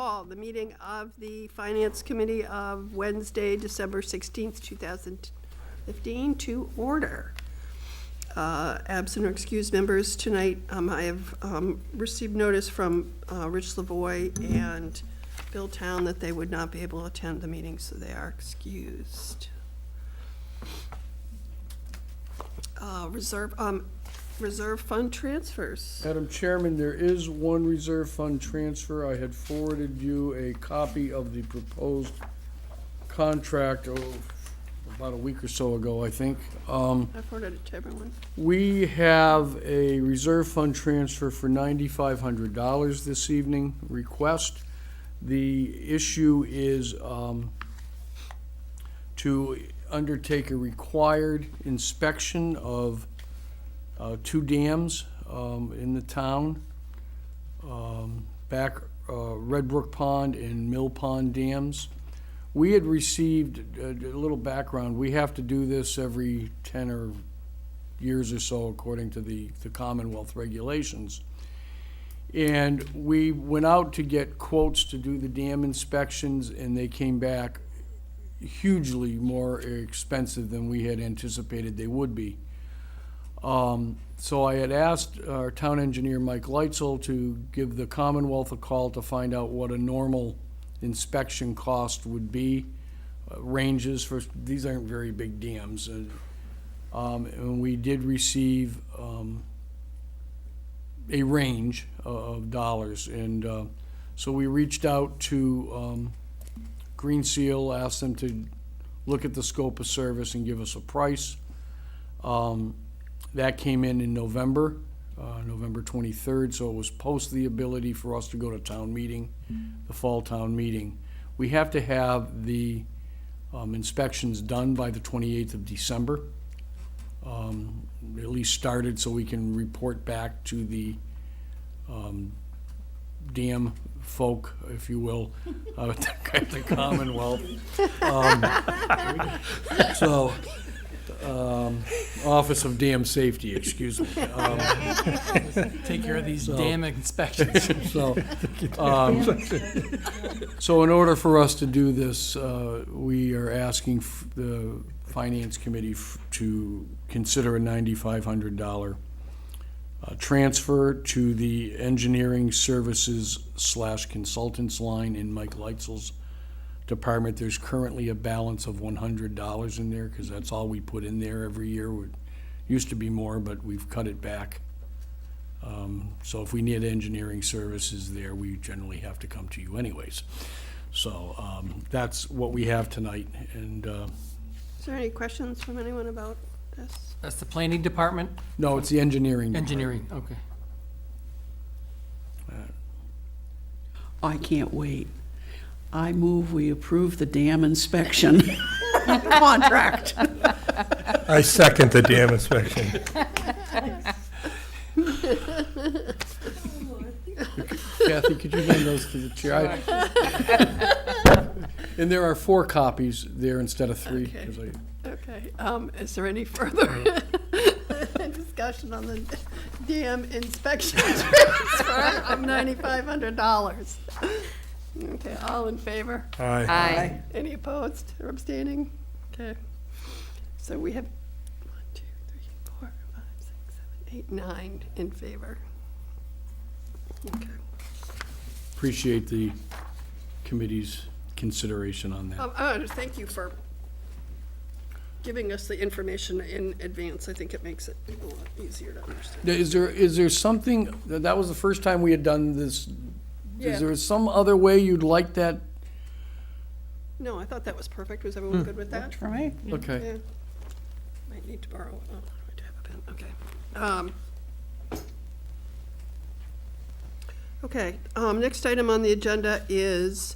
Call the meeting of the Finance Committee of Wednesday, December 16th, 2015 to order. Absent or excused members tonight, I have received notice from Rich Lavoie and Bill Town that they would not be able to attend the meeting, so they are excused. Reserve fund transfers. Madam Chairman, there is one reserve fund transfer. I had forwarded you a copy of the proposed contract about a week or so ago, I think. I forwarded it to everyone. We have a reserve fund transfer for $9,500 this evening request. The issue is to undertake a required inspection of two dams in the town, Red Brook Pond and Mill Pond dams. We had received a little background. We have to do this every 10 or years or so according to the Commonwealth regulations. And we went out to get quotes to do the dam inspections, and they came back hugely more expensive than we had anticipated they would be. So I had asked our town engineer, Mike Leitzel, to give the Commonwealth a call to find out what a normal inspection cost would be, ranges for, these aren't very big dams. And we did receive a range of dollars. And so we reached out to Green Seal, asked them to look at the scope of service and give us a price. That came in November, November 23rd, so it was post the ability for us to go to town meeting, the fall town meeting. We have to have the inspections done by the 28th of December, at least started, so we can report back to the dam folk, if you will, at the Commonwealth. Office of Dam Safety, excuse me. Take care of these dam inspections. So in order for us to do this, we are asking the Finance Committee to consider a $9,500 transfer to the engineering services / consultants line in Mike Leitzel's department. There's currently a balance of $100 in there because that's all we put in there every year. It used to be more, but we've cut it back. So if we need engineering services there, we generally have to come to you anyways. So that's what we have tonight. And Is there any questions from anyone about this? That's the planning department? no, it's the engineering. Engineering, okay. I can't wait. I move we approve the dam inspection contract. I second the dam inspection. Kathy, could you hand those to the chair? And there are 4 copies there instead of 3. Okay. 'Cause Okay, is there any further discussion on the dam inspection transfer of $9,500? Okay, all in favor? Aye. Any opposed or abstaining? Okay, so we have 1, 2, 3, 4, 5, 6, 7, 8, 9 in favor. Okay. Appreciate the committee's consideration on that. I want to thank you for giving us the information in advance. I think it makes it a lot easier to understand. Is there something, that was the first time we had done this, Yeah. is there some other way you'd like that? No, I thought that was perfect. Was everyone good with that? Works for me. Okay. Yeah. Might need to borrow, oh, I do have a pen, okay. Okay, next item on the agenda is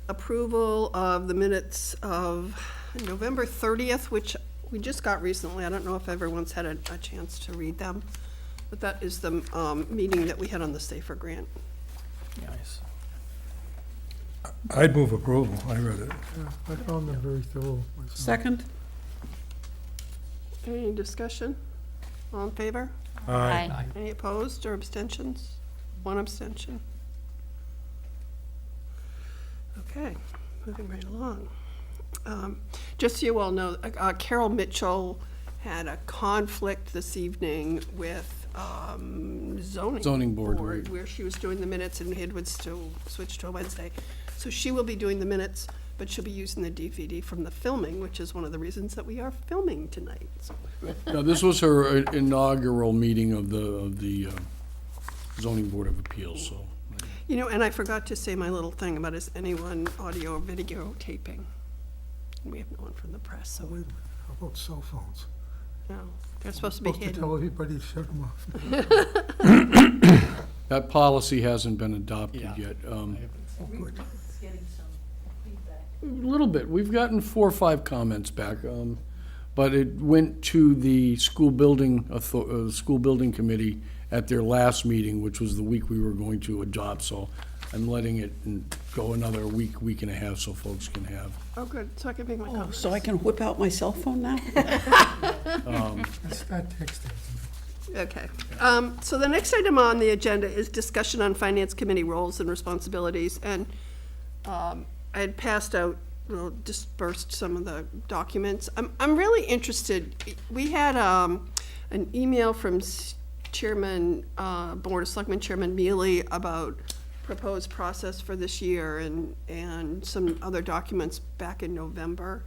approval of the minutes of November 30th, which we just got recently. I don't know if everyone's had a chance to read them, but that is the meeting that we had on the Safer Grant. Nice. I'd move approval. I read it. I found them very thorough myself. Second? Any discussion? All in favor? Aye. Any opposed or abstentions? One abstention. Okay, moving right along. Just so you all know, Carol Mitchell had a conflict this evening with Zoning board, right. where she was doing the minutes and it would still switch to a Wednesday. So she will be doing the minutes, but she'll be using the DVD from the filming, which is one of the reasons that we are filming tonight. So, Now, this was her inaugural meeting of the zoning board of appeals, so. you know, and I forgot to say my little thing about is anyone audio or video taping? We have no one from the press, so, Wait a minute, how about cell phones? no, they're supposed to be Supposed to hidden. tell everybody to shut them off. That policy hasn't been adopted Yeah. yet. Oh, good. A little bit. We've gotten 4 or 5 comments back, but it went to the school building committee at their last meeting, which was the week we were going to adopt, so I'm letting it go another week and a half, so folks can have. Oh, good, so I can make my Oh, comments. so I can whip out my cell phone now? Let's start texting. Okay. So the next item on the agenda is discussion on finance committee roles and responsibilities. And I had passed out, well, dispersed some of the documents. I'm really interested. We had an email from Chairman, Board of Selectmen Chairman Mealy about proposed process for this year and some other documents back in November.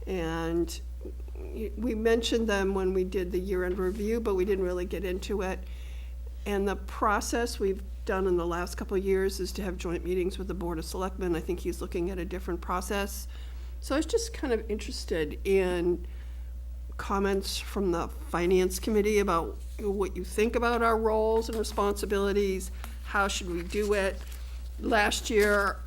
And we mentioned them when we did the year-end review, but we didn't really get into it. And the process we've done in the last couple of years is to have joint meetings with the Board of Selectmen. I think he's looking at a different process. So I was just kind of interested in comments from the Finance Committee about what you think about our roles and responsibilities, how should we do it. Last year,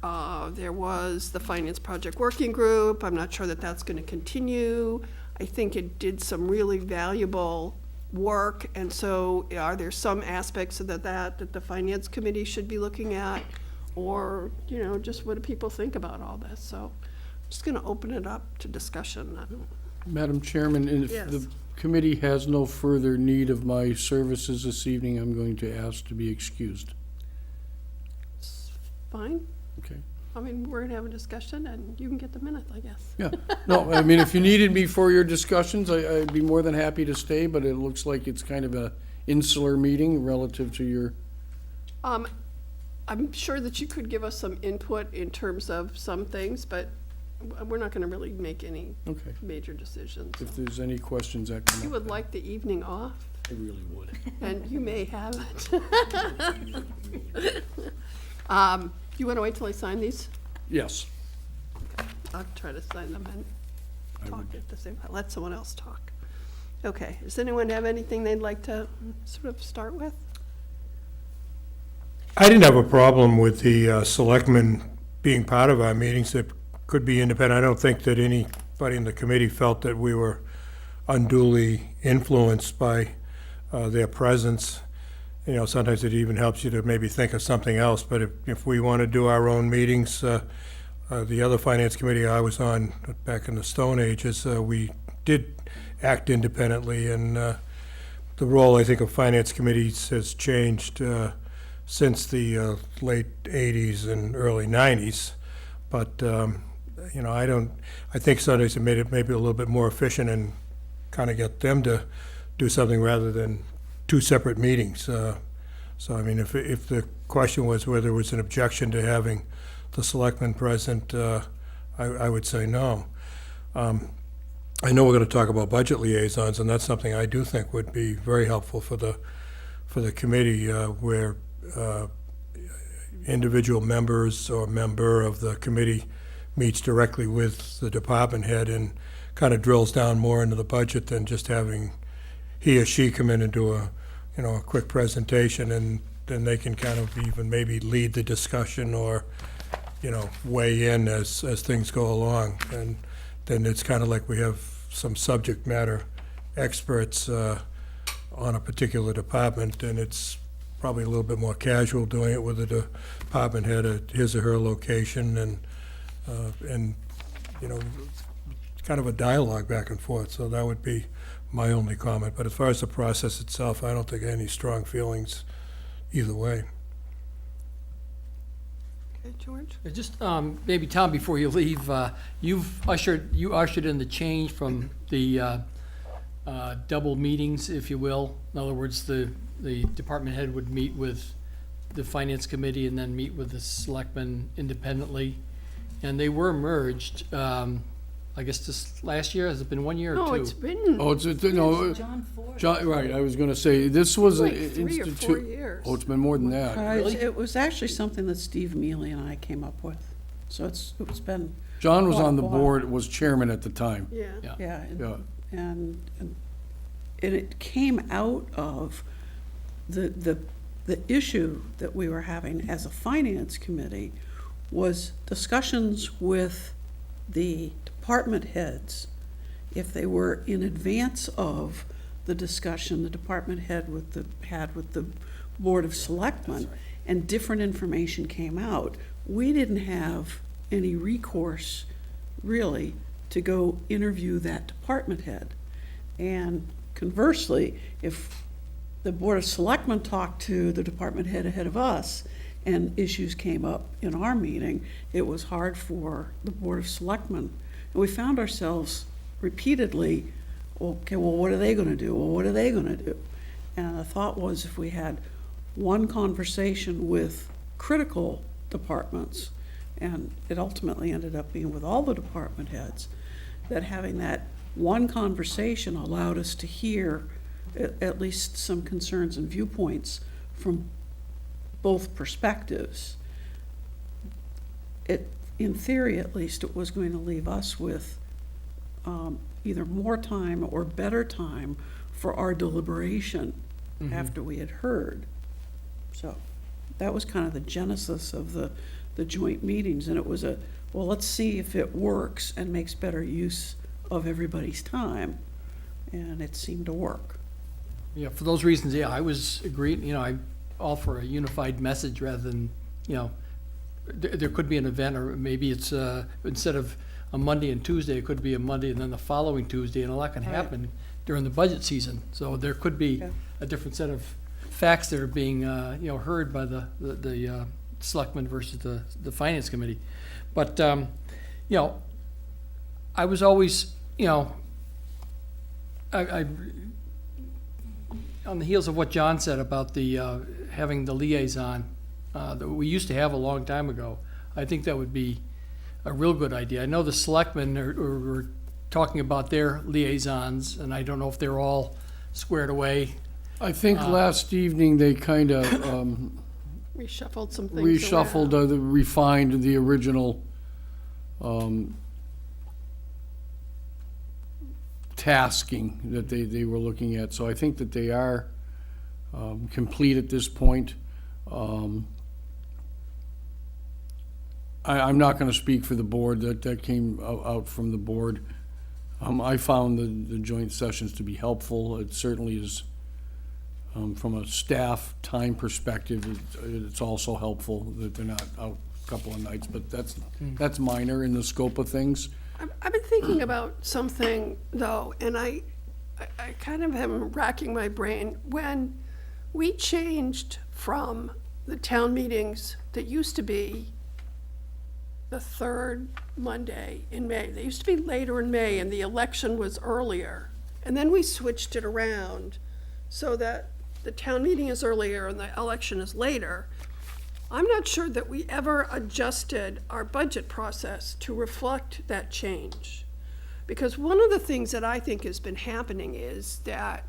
there was the Finance Project Working Group. I'm not sure that that's going to continue. I think it did some really valuable work, and so are there some aspects of that the Finance Committee should be looking at? Or, you know, just what do people think about all this? So I'm just going to open it up to discussion. I don't- Madam Chairman, if Yes. the committee has no further need of my services this evening, I'm going to ask to be excused. It's fine. Okay? I mean, we're going to have a discussion, and you can get the minute, I guess. Yeah. No, I mean, if you needed me for your discussions, I'd be more than happy to stay, but it looks like it's kind of a insular meeting relative to your, I'm sure that you could give us some input in terms of some things, but we're not going to really make any okay. major decisions. If there's any questions that come up. You would then like the evening off, I really would. and you may have it. You want to wait till I sign these? Yes. I'll try to sign them and I talk would. at the same time. Let someone else talk. Okay, does anyone have anything they'd like to sort of start with? I didn't have a problem with the selectmen being part of our meetings that could be independent. I don't think that anybody in the committee felt that we were unduly influenced by their presence. You know, sometimes it even helps you to maybe think of something else, but if we want to do our own meetings, the other finance committee I was on back in the Stone Ages, we did act independently, and the role, I think, of finance committees has changed since the late 80s and early 90s. But, you know, I think sometimes it made it maybe a little bit more efficient and kind of get them to do something rather than 2 separate meetings. So, I mean, if the question was whether there was an objection to having the selectmen present, I would say no. I know we're going to talk about budget liaisons, and that's something I do think would be very helpful for the committee, where individual members or member of the committee meets directly with the department head and kind of drills down more into the budget than just having he or she come in and do a quick presentation, and then they can kind of even maybe lead the discussion or, weigh in as things go along. And then it's kind of like we have some subject matter experts on a particular department, and it's probably a little bit more casual doing it with the department head at his or her location, and kind of a dialogue back and forth. So that would be my only comment. But as far as the process itself, I don't think any strong feelings either way. Okay, George? Just maybe, Tom, before you leave, you ushered in the change from the double meetings, if you will. In other words, the department head would meet with the finance committee and then meet with the selectmen independently. And they were merged, I guess this last year. Has it been 1 year or two? No, it's been Oh, no, John Ford. John, right, I was gonna say, this was an like 3 or 4 institute. years. Oh, it's been more than that. It was actually something that Steve Mealy and I came up with. So it's been, John was quite a on the while. board, was chairman at the time. Yeah. Yeah. yeah. Yeah. And it came out of the issue that we were having as a finance committee was discussions with the department heads. If they were in advance of the discussion the department head had with the Board of Selectmen, and different information came out, we didn't have any recourse, really, to go interview that department head. And conversely, if the Board of Selectmen talked to the department head ahead of us, and issues came up in our meeting, it was hard for the Board of Selectmen. And we found ourselves repeatedly, okay, well, what are they gonna do? Well, what are they gonna do? And the thought was, if we had one conversation with critical departments, and it ultimately ended up being with all the department heads, that having that one conversation allowed us to hear at least some concerns and viewpoints from both perspectives. It, in theory at least, it was going to leave us with either more time or better time for our deliberation after we had heard. So that was kind of the genesis of the joint meetings, and it was well, let's see if it works and makes better use of everybody's time, and it seemed to work. Yeah, for those reasons, yeah, I was agreed, I all for a unified message rather than, there could be an event, or maybe it's, instead of a Monday and Tuesday, it could be a Monday and then the following Tuesday, and a lot can Right. happen during the budget season. So there could be Yeah. a different set of facts that are being, heard by the selectmen versus the finance committee. But, I was always, I on the heels of what John said about the, having the liaison, that we used to have a long time ago, I think that would be a real good idea. I know the selectmen are talking about their liaisons, and I don't know if they're all squared away. I think last evening they kind of Reshuffled some things reshuffled, around. refined the original tasking that they were looking at. So I think that they are complete at this point. I'm not going to speak for the board. That came out from the board. I found the joint sessions to be helpful. It certainly is, from a staff time perspective, it's also helpful that they're not out a couple of nights, but that's minor in the scope of things. I've been thinking about something, though, and I kind of am racking my brain. When we changed from the town meetings that used to be the third Monday in May, they used to be later in May, and the election was earlier. And then we switched it around so that the town meeting is earlier and the election is later. I'm not sure that we ever adjusted our budget process to reflect that change. Because one of the things that I think has been happening is that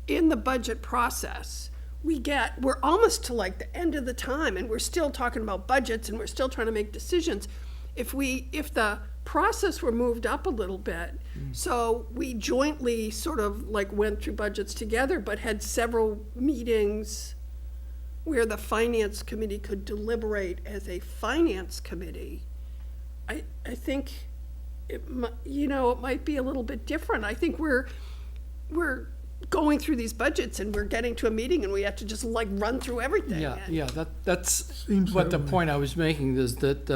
in the budget process, we're almost to like the end of the time, and we're still talking about budgets, and we're still trying to make decisions. If the process were moved up a little bit, so we jointly sort of like went through budgets together, but had several meetings where the finance committee could deliberate as a finance committee, I think it might be a little bit different. I think we're going through these budgets and we're getting to a meeting and we have to just like run through everything. Yeah, that's Seems what that the way. point I was making is that,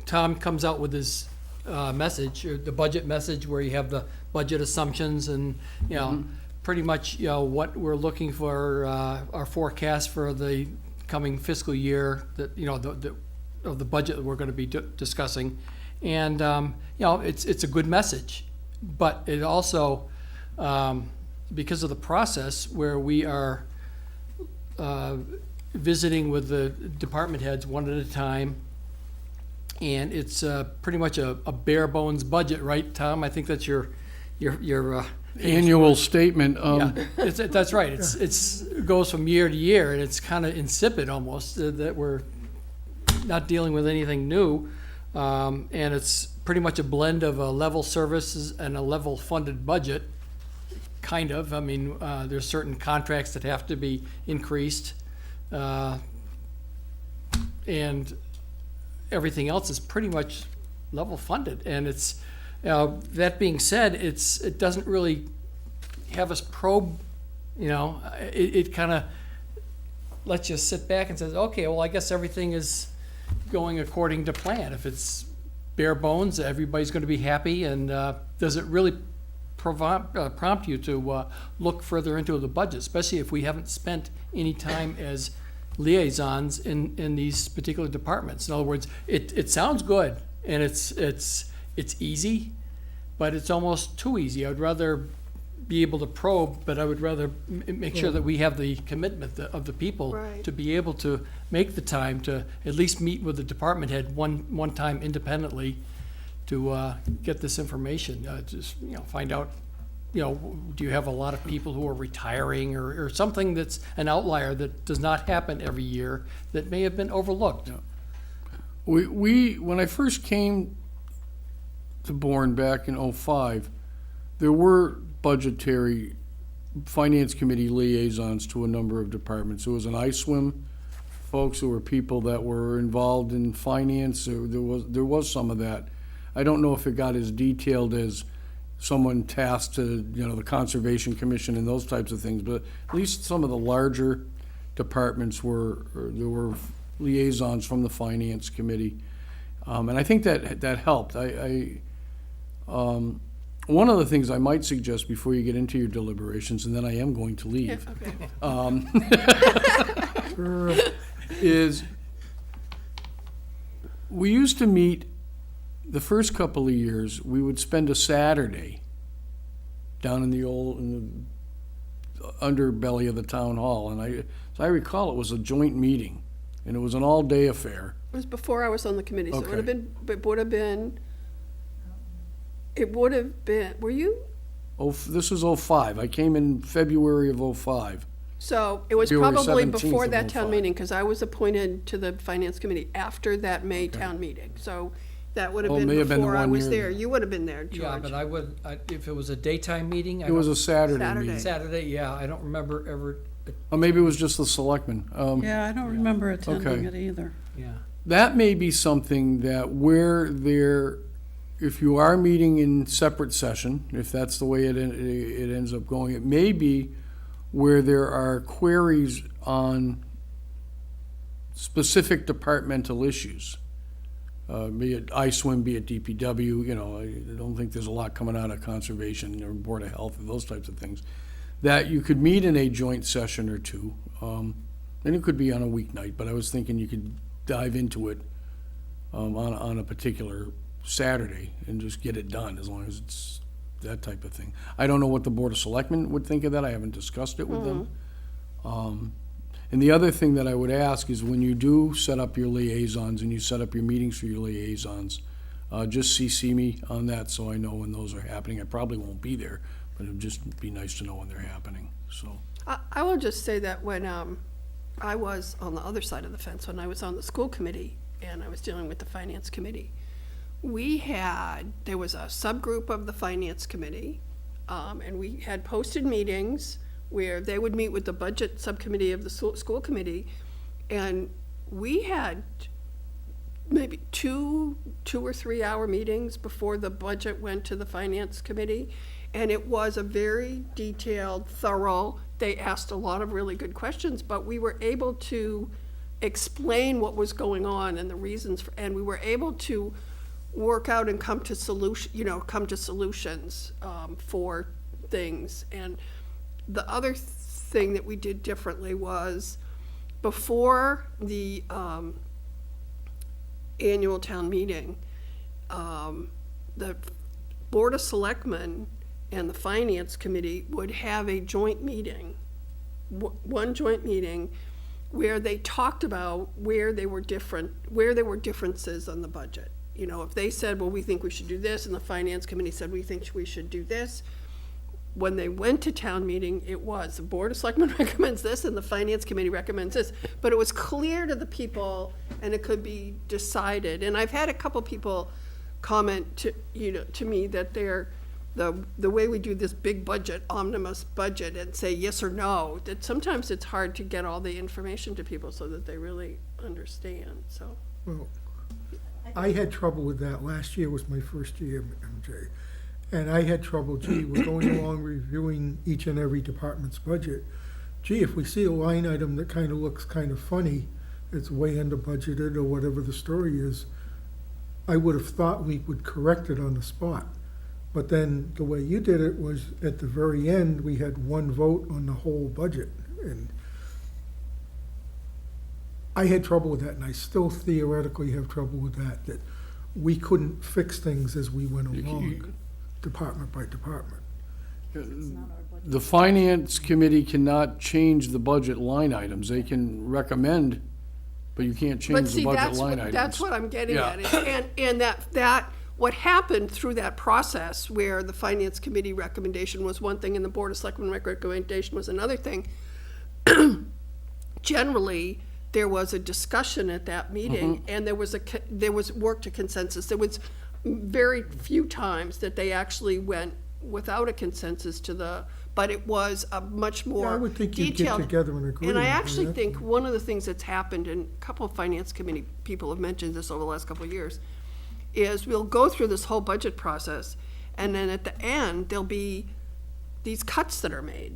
Tom comes out with his message, or the budget message, where you have the budget assumptions and, pretty much, what we're looking for, our forecast for the upcoming fiscal year that, you know, of the budget that we're gonna be discussing. And, you know, it's a good message, but it also, because of the process where we are visiting with the department heads one at a time, and it's pretty much a bare bones budget, right, Tom? I think that's your Annual statement, yeah, that's right. It goes from year to year, and it's kind of insipid almost, that we're not dealing with anything new. And it's pretty much a blend of a level services and a level funded budget, kind of. I mean, there's certain contracts that have to be increased. And everything else is pretty much level funded. And it's, that being said, it doesn't really have us probe, you know, it kind of lets you sit back and says, okay, well, I guess everything is going according to plan. If it's bare bones, everybody's going to be happy. And does it really prompt you to look further into the budget, especially if we haven't spent any time as liaisons in these particular departments? In other words, it sounds good, and it's easy, but it's almost too easy. I would rather be able to probe, but I would rather make sure that we have the commitment of the people Right. to be able to make the time to at least meet with the department head one time independently to get this information. Just, you know, find out, you know, do you have a lot of people who are retiring or something that's an outlier that does not happen every year that may have been overlooked? when I first came to Bourne back in '05, there were budgetary finance committee liaisons to a number of departments. There was an ISWIM folks who were people that were involved in finance. There was some of that. I don't know if it got as detailed as someone tasked to, you know, the Conservation Commission and those types of things, but at least some of the larger departments there were liaisons from the Finance Committee. And I think that helped. One of the things I might suggest before you get into your deliberations, and then I am going to leave, Okay. is we used to meet the first couple of years. We would spend a Saturday down in the underbelly of the town hall, and as I recall, it was a joint meeting, and it was an all-day affair. It was before I was on the committee, so Okay. it would have been, were you? This was '05. I came in February of '05. So it was February probably 17th before of that town 05. meeling, because I was appointed to the finance committee after that May town meeting. So that would have Oh, been may have been the before I one was year there. then. You would have been there, Yeah, but George. if it was a daytime meeting, It was a Saturday Saturday. meeting. Saturday, yeah, I don't remember ever, Or maybe it was just the selectmen. Yeah, I don't remember attending Okay. it either. yeah. That may be something that if you are meeting in separate session, if that's the way it ends up going, it may be where there are queries on specific departmental issues. Be it ISWIM, be it DPW, you know, I don't think there's a lot coming out of Conservation or Board of Health or those types of things, that you could meet in a joint session or two. And it could be on a weeknight, but I was thinking you could dive into it on a particular Saturday and just get it done, as long as it's that type of thing. I don't know what the Board of Selectmen would think of that. I haven't discussed it with them. And the other thing that I would ask is when you do set up your liaisons and you set up your meetings for your liaisons, just CC me on that so I know when those are happening. I probably won't be there, but it'd just be nice to know when they're happening, so. I will just say that when I was on the other side of the fence, when I was on the school committee and I was dealing with the finance committee, there was a subgroup of the finance committee, and we had posted meetings where they would meet with the budget subcommittee of the school committee, and we had maybe two or 3 hour meetings before the budget went to the finance committee, and it was a very detailed, thorough. They asked a lot of really good questions, but we were able to explain what was going on and the reasons, and we were able to work out and come to solutions for things. And the other thing that we did differently was before the annual town meeting, the Board of Selectmen and the Finance Committee would have a joint meeting, one joint meeting, where they talked about where there were differences on the budget. You know, if they said, well, we think we should do this, and the Finance Committee said, we think we should do this, when they went to town meeting, it was, the Board of Selectmen recommends this, and the Finance Committee recommends this. But it was clear to the people, and it could be decided. And I've had a couple people comment to me that the way we do this big budget, omnibus budget, and say yes or no, that sometimes it's hard to get all the information to people so that they really understand, so. Well, I had trouble with that. Last year was my first year, MJ. And I had trouble, we're going along reviewing each and every department's budget. If we see a line item that kind of looks kind of funny, it's way under budgeted or whatever the story is, I would have thought we would correct it on the spot. But then the way you did it was at the very end, we had one vote on the whole budget. And I had trouble with that, and I still theoretically have trouble with that we couldn't fix things as we went along, department by department. The Finance Committee cannot change the budget line items. They can recommend, but you can't But change the see, budget line items. that's what I'm getting Yeah. at, and that, what happened through that process, where the Finance Committee recommendation was one thing and the Board of Selectmen recommendation was another thing, generally, there was a discussion at that meeting, and there was work to consensus. There was very few times that they actually went without a consensus but it was a much more Yeah, I would think you'd get detailed. together and agree. And I on actually that. think one of the things that's happened, and a couple of Finance Committee people have mentioned this over the last couple of years, is we'll go through this whole budget process, and then at the end, there'll be these cuts that are made,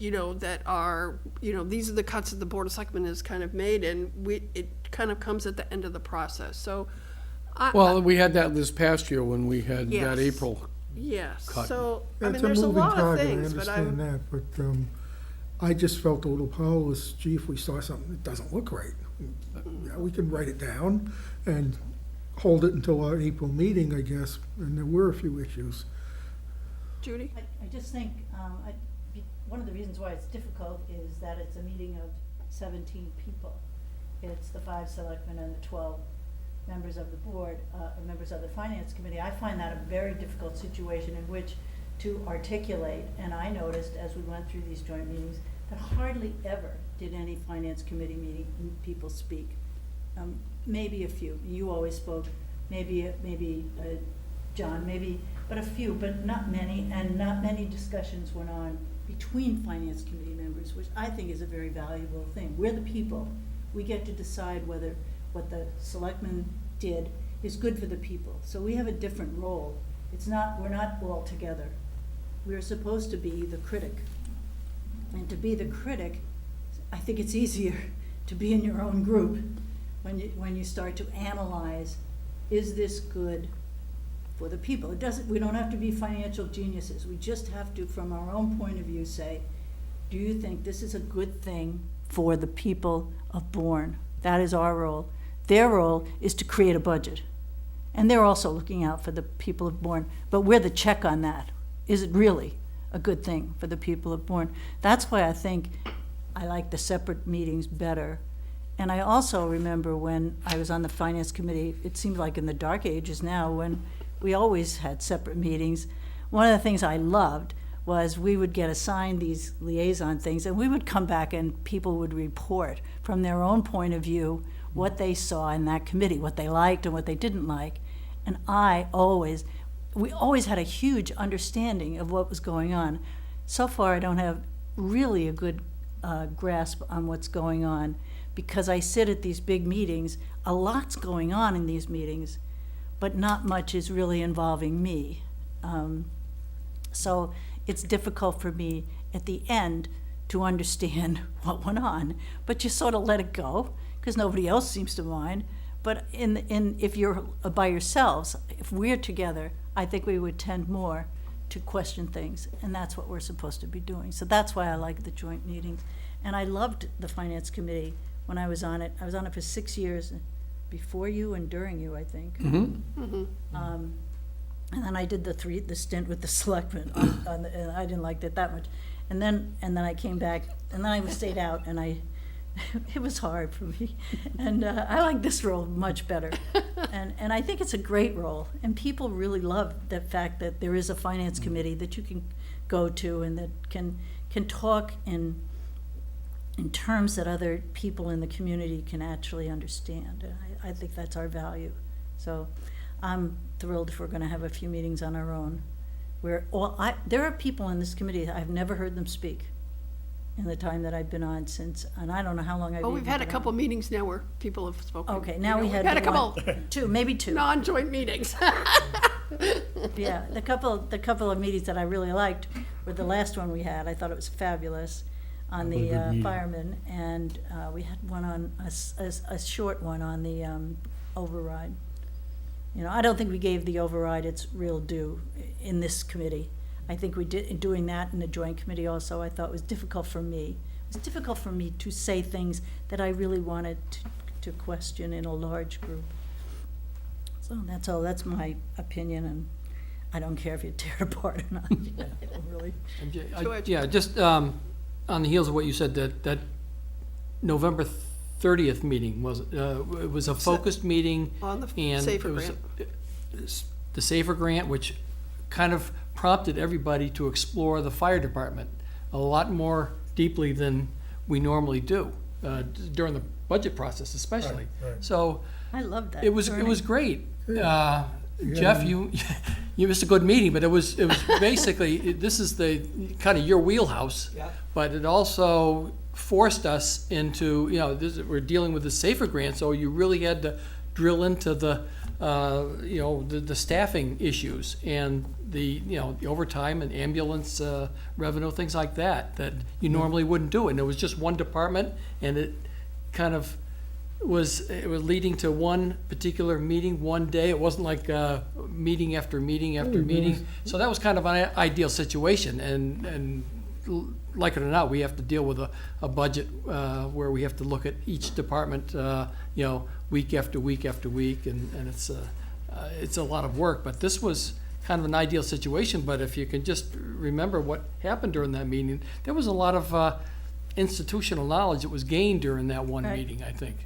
that are, these are the cuts that the Board of Selectmen has kind of made, and it kind of comes at the end of the process, so. Well, we had that this past year when we had Yes. that April. Yes, cut. so, I It's mean, there's a moving lot of target, things, but I understand that, but I just felt a little powerless. If we saw something that doesn't look right, yeah, we can write it down and hold it until our April meeting, I guess, and there were a few issues. Judy? I just think, one of the reasons why it's difficult is that it's a meeting of 17 people. It's the 5 selectmen and the 12 members of the board, members of the Finance Committee. I find that a very difficult situation in which to articulate, and I noticed as we went through these joint meetings, that hardly ever did any Finance Committee meeting people speak. Maybe a few. You always spoke, maybe John, but a few, but not many, and not many discussions went on between Finance Committee members, which I think is a very valuable thing. We're the people. We get to decide whether what the selectmen did is good for the people. So we have a different role. We're not all together. We're supposed to be the critic. And to be the critic, I think it's easier to be in your own group when you start to analyze, is this good for the people? We don't have to be financial geniuses. We just have to, from our own point of view, say, do you think this is a good thing for the people of Bourne? That is our role. Their role is to create a budget. And they're also looking out for the people of Bourne. But we're the check on that. Is it really a good thing for the people of Bourne? That's why I think I like the separate meetings better. And I also remember when I was on the Finance Committee, it seemed like in the dark ages now, when we always had separate meetings. One of the things I loved was we would get assigned these liaison things, and we would come back and people would report from their own point of view what they saw in that committee, what they liked and what they didn't like. And we always had a huge understanding of what was going on. So far, I don't have really a good grasp on what's going on, because I sit at these big meetings. A lot's going on in these meetings, but not much is really involving me. So it's difficult for me at the end to understand what went on, but you sort of let it go because nobody else seems to mind. But if you're by yourselves, if we're together, I think we would tend more to question things, and that's what we're supposed to be doing. So that's why I like the joint meetings. And I loved the Finance Committee when I was on it. I was on it for 6 years, before you and during you, I think. And then I did the stint with the selectmen and I didn't like it that much. And then I came back, and then I stayed out, and it was hard for me. And I like this role much better. And I think it's a great role. And people really love the fact that there is a finance committee that you can go to and that can talk in terms that other people in the community can actually understand. And I think that's our value. So I'm thrilled if we're gonna have a few meetings on our own. There are people in this committee, I've never heard them speak in the time that I've been on since, and I don't know how long I've been Oh, on. we've had a couple meetings now where people have spoken. Okay, now we We've had had a the one- couple two, maybe two. non-joint meetings. Yeah, the couple of meetings that I really liked were the last one we had. I thought it was fabulous on That was a good the meeting. firemen, and we had one on, a short one on the override. You know, I don't think we gave the override its real due in this committee. I think we did, doing that in the joint committee also, I thought was difficult for me. It was difficult for me to say things that I really wanted to question in a large group. So that's all, that's my opinion, and I don't care if you tear it apart or not. I don't really. George? Yeah, just on the heels of what you said, that November 30th meeting it was a focused meeting. On the and SAFER it was, grant. the SAFER grant, which kind of prompted everybody to explore the fire department a lot more deeply than we normally do, during the budget process especially. So I love that. it was great. Jeff, you missed a good meeting, but it was basically, this is the kind of your wheelhouse. Yeah. But it also forced us into, we're dealing with the SAFER grant, so you really had to drill into the staffing issues and the overtime and ambulance revenue, things like that you normally wouldn't do. And it was just one department, and it kind of was leading to one particular meeting one day. It wasn't like meeting after meeting after meeting. So that was kind of an ideal situation. And like it or not, we have to deal with a budget where we have to look at each department, week after week after week, and it's a lot of work. But this was kind of an ideal situation. But if you can just remember what happened during that meeting, there was a lot of institutional knowledge that was gained during that one Right. meeting, I think.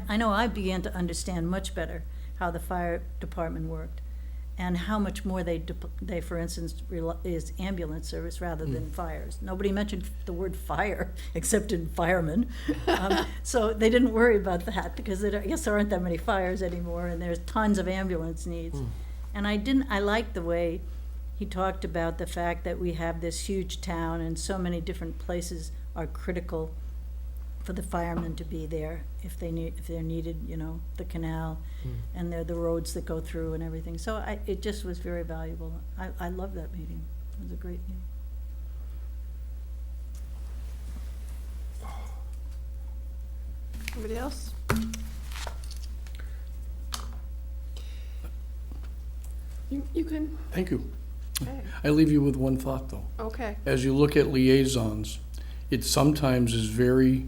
I know I began to understand much better how the fire department worked and how much more they, for instance, is ambulance service rather than fires. Nobody mentioned the word fire except in firemen. So they didn't worry about that because I guess there aren't that many fires anymore and there's tons of ambulance needs. And I liked the way he talked about the fact that we have this huge town and so many different places are critical for the firemen to be there if they're needed, the canal and the roads that go through and everything. So it just was very valuable. I love that meeting. It was a great meeting. Anybody else? You can, Thank you. okay, I leave you with one thought, though. okay. As you look at liaisons, it sometimes is very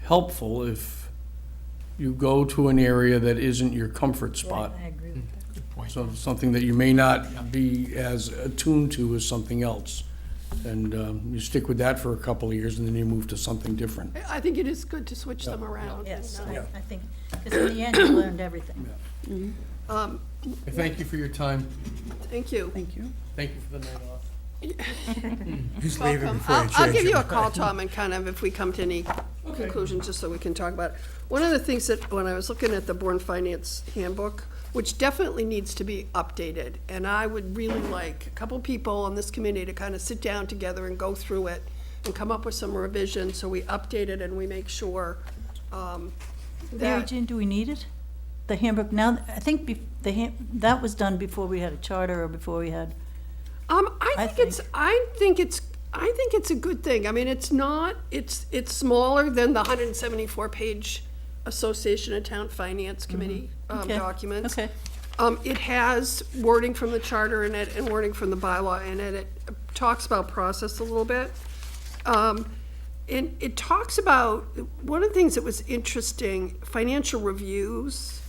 helpful if you go to an area that isn't your comfort spot. I agree with that. Good point. So something that you may not be as attuned to as something else. And you stick with that for a couple of years, and then you move to something different. I think it is good to switch them around. Yes, and, I think, because in the end, you learned everything. um, I thank you for your time. Thank you. Thank you. Thank you for the night off. He's leaving Welcome. before you I'll change give you a it. call, Tom, and kind of if we come to any conclusions, just so we can talk about it. One of the things that, when I was looking at the Bourne Finance Handbook, which definitely needs to be updated, and I would really like a couple people on this committee to kind of sit down together and go through it and come up with some revisions, so we update it and we make sure Mary that, Jane, do we need it? The handbook, now, I think that was done before we had a charter or before we had, I think it's a good thing. I mean, it's not, it's smaller than the 174-page Association of Town Finance Committee Okay, documents. okay. It has wording from the charter in it and wording from the bylaw in it. It talks about process a little bit. it talks about, one of the things that was interesting, financial reviews,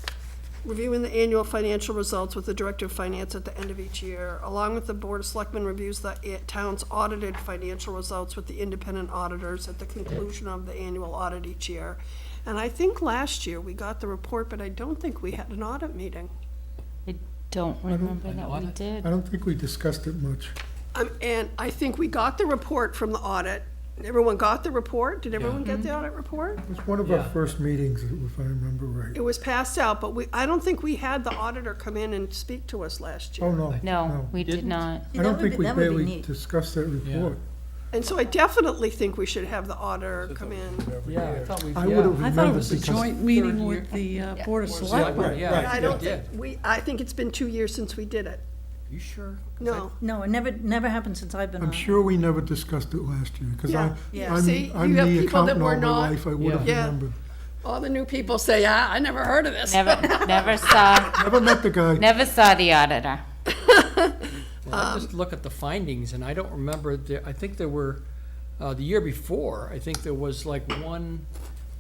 reviewing the annual financial results with the Director of Finance at the end of each year, along with the Board of Selectmen reviews the town's audited financial results with the independent auditors at the conclusion of the annual audit each year. And I think last year we got the report, but I don't think we had an audit meeting. I don't remember an that we audit? did. I don't think we discussed it much. And I think we got the report from the audit. Everyone got the report? Did everyone get the audit report? It was one of our Yeah. first meetings, if I remember right. It was passed out, but I don't think we had the auditor come in and speak to us last year. Oh, no. No, we did Didn't? not. I don't think we That would be barely neat. discussed that report. And so I definitely think we should have the auditor come in. Yeah, I thought we, I yeah. would have I thought it was a remembered because, joint meeting Third with the Board of Right, Selectmen. yeah. I don't Yeah. think, I think it's been 2 years since we did it. You sure? 'Cause No. No, it never happened since I've been on. I'm sure we never discussed it last year, because Yeah. Yeah. I'm See, I'm you have the people that accountant were all my not- life, I would have Yeah. remembered. All the new people say, I never heard of this. Never saw, Never met the guy. never saw the auditor. Well, I just look at the findings, and I don't remember, I think there were, the year before, I think there was like one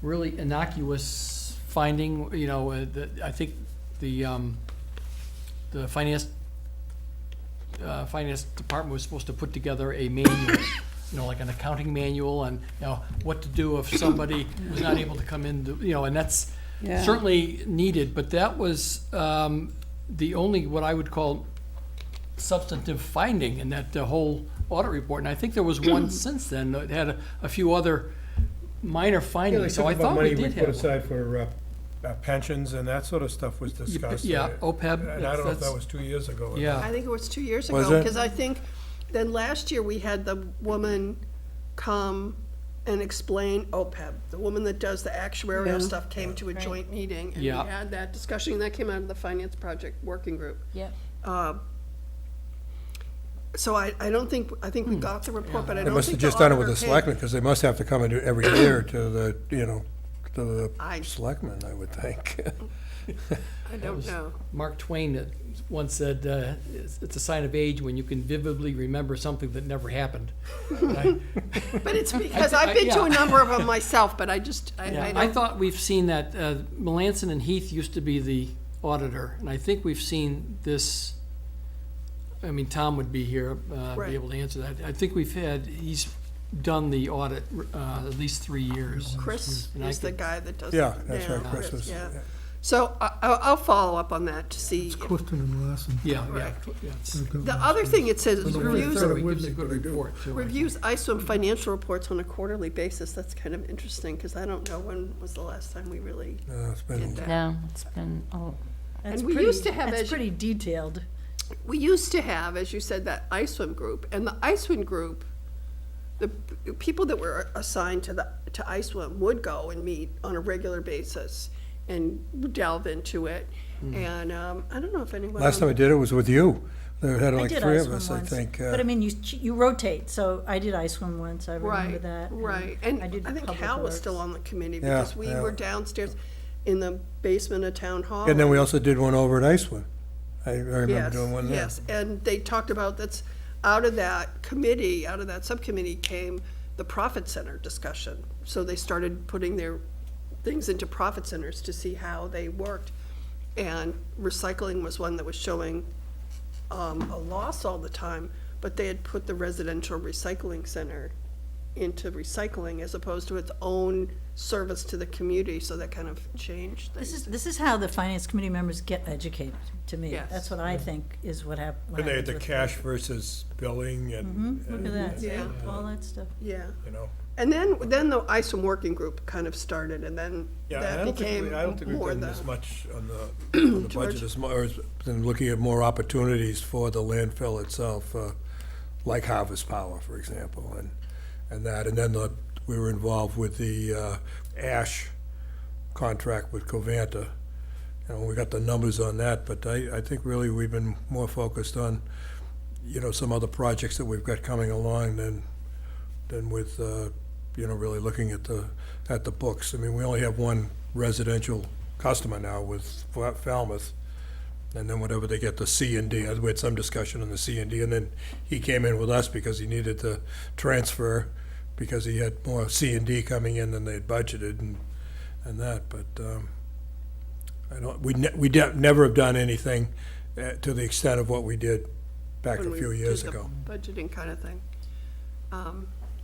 really innocuous finding, I think the finance department was supposed to put together a manual, like an accounting manual on, what to do if somebody was not able to come in, and that's Yeah. certainly needed, but that was the only, what I would call substantive finding in that whole audit report. And I think there was one since then that had a few other minor findings, so I thought we did Money we put have one. aside for pensions and that sort of stuff was discussed. Yeah, OPEB. And I don't know if that's- that was 2 years ago. or Yeah. not. I think it was 2 years Was ago, it? because I think then last year we had the woman come and explain OPEB. The woman that does the actuarial Yeah. stuff came to a joint meeting, and we Yeah. had that discussion, and that came out of the finance project working group. Yep. So I don't think, I think we got the report, but I They don't must think have the just done it with auditor the came. selectmen, because they must have to come and do every year to the, to I- the selectmen, I would think. I don't know. Mark Twain once said, it's a sign of age when you can vividly remember something that never happened. And I- But it's because I- I've been to yeah. a number of them myself, but I just, I Yeah, I don't. thought we've seen that, Melanson and Heath used to be the auditor, and I think we've seen this, I mean, Tom would be here, Right. be able to answer that. I think he's done the audit, at least 3 years. Chris And I is the could- guy that does. Yeah, it. that's right, Chris was, Yeah. yeah. So I'll follow up on that to see. It's if- Clifton and Larson. Yeah, yeah, Right. yeah. it's- The other thing it says is Don't know Really whether reviews, they're thorough, he with gives a me, good but I do. report, too. I reviews ISOM financial reports on a quarterly basis. That's kind of interesting, because I don't know when was the last time we really It's been, did that. No, it's been, That's And we pretty- used to have, That's as you- pretty detailed. We used to have, as you said, that ISWIM group, and the ISWIM group, the people that were assigned to ISWIM would go and meet on a regular basis and delve into it. And I don't know if anyone. last time I did it was with you. There had I like did 3 ice of us, swim I once. think. But I mean, you rotate, so I did ice swim once, I remember Right, that. right. And I did I think public Hal was still works. on the committee, Yeah, because we yeah. were downstairs in the basement of Town Hall. And then we also did one over at Icewood. I remember Yes, doing one there. yes, and they talked about, that's, out of that committee, out of that subcommittee came the profit center discussion. So they started putting their things into profit centers to see how they worked. And recycling was one that was showing a loss all the time, but they had put the residential recycling center into recycling as opposed to its own service to the community, so that kind of changed things. This is how the finance committee members get educated, to me. Yes. That's what I think is what happens. And they had the cash versus billing and, Look at that, see, Yeah. all that stuff. Yeah. you know. And then the ISOM working group kind of started, and then Yeah, that I don't became think, I don't think we've more done the. as much on the, on the George? budget as more, as than looking at more opportunities for the landfill itself, like Harvest Power, for example, and that. And then we were involved with the ash contract with Covanta. We got the numbers on that, but I think really we've been more focused on, some other projects that we've got coming along than with, really looking at the books. I mean, we only have one residential customer now with Falmouth, and then whatever they get the C and D, we had some discussion on the C and D, and then he came in with us because he needed to transfer because he had more C and D coming in than they had budgeted and that, but I don't, never have done anything to the extent of what we did back when a we few did years the ago. budgeting kind of thing.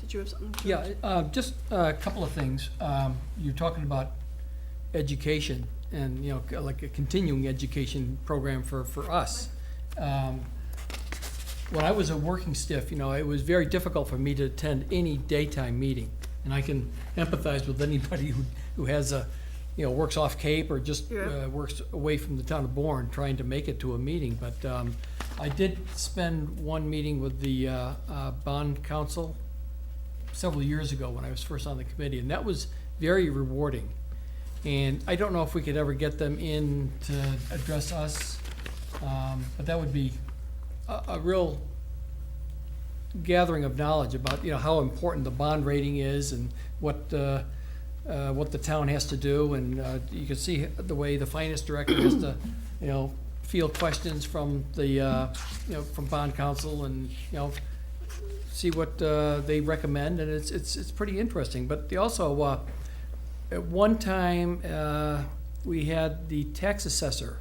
Did you have something? George? Yeah, just a couple of things. You're talking about education and, you know, like a continuing education program for us. When I was a working stiff, you know, it was very difficult for me to attend any daytime meeting. And I can empathize with anybody who has a, you know, works off Cape or just Yeah. works away from the town of Bourne, trying to make it to a meeting. But I did spend one meeting with the bond council several years ago when I was first on the committee, and that was very rewarding. And I don't know if we could ever get them in to address us, but that would be a real gathering of knowledge about, you know, how important the bond rating is and what the town has to do. And you can see the way the finance director has to, you know, field questions from the, you know, from bond council and, you know, see what they recommend, and it's pretty interesting. But they also, at one time, we had the tax assessor,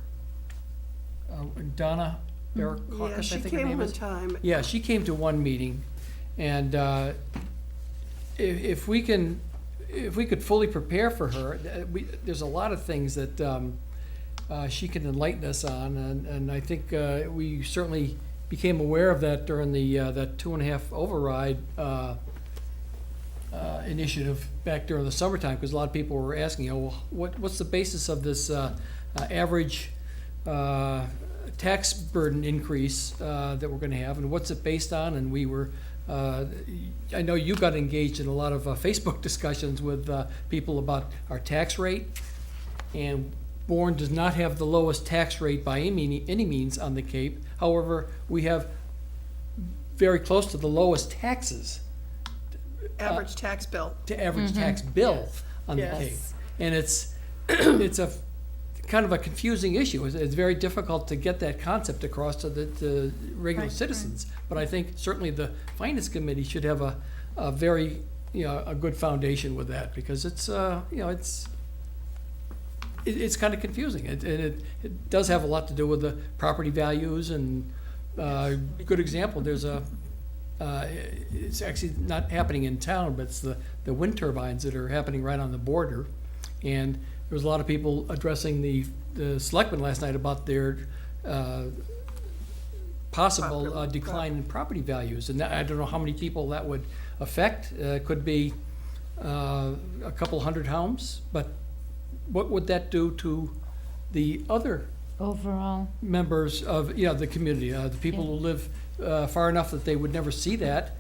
Donna Yeah, Baracus, I she think her came name one is. time. Yeah, she came to one meeting, and if we could fully prepare for her, there's a lot of things that she can enlighten us on, and I think we certainly became aware of that during the that 2.5 override initiative back during the summertime, because a lot of people were asking, you know, well, what's the basis of this average tax burden increase that we're gonna have, and what's it based on? And we were, I know you got engaged in a lot of Facebook discussions with people about our tax rate, and Bourne does not have the lowest tax rate by any means on the Cape. However, we have very close to the lowest taxes Average tax bill. to average tax bill on the Yes. Cape. And it's a kind of a confusing issue. It's very difficult to get that concept across to the regular citizens. But I think certainly the finance committee should have a very, you know, a good foundation with that, because it's, you know, it's kind of confusing. It does have a lot to do with the property values, and good example, there's it's actually not happening in town, but it's the wind turbines that are happening right on the border. And there was a lot of people addressing the selectmen last night about their possible decline in property values. And I don't know how many people that would affect. Could be a couple hundred homes, but what would that do to the other Overall, members of, you know, the community, the people who live far enough that they would never see that?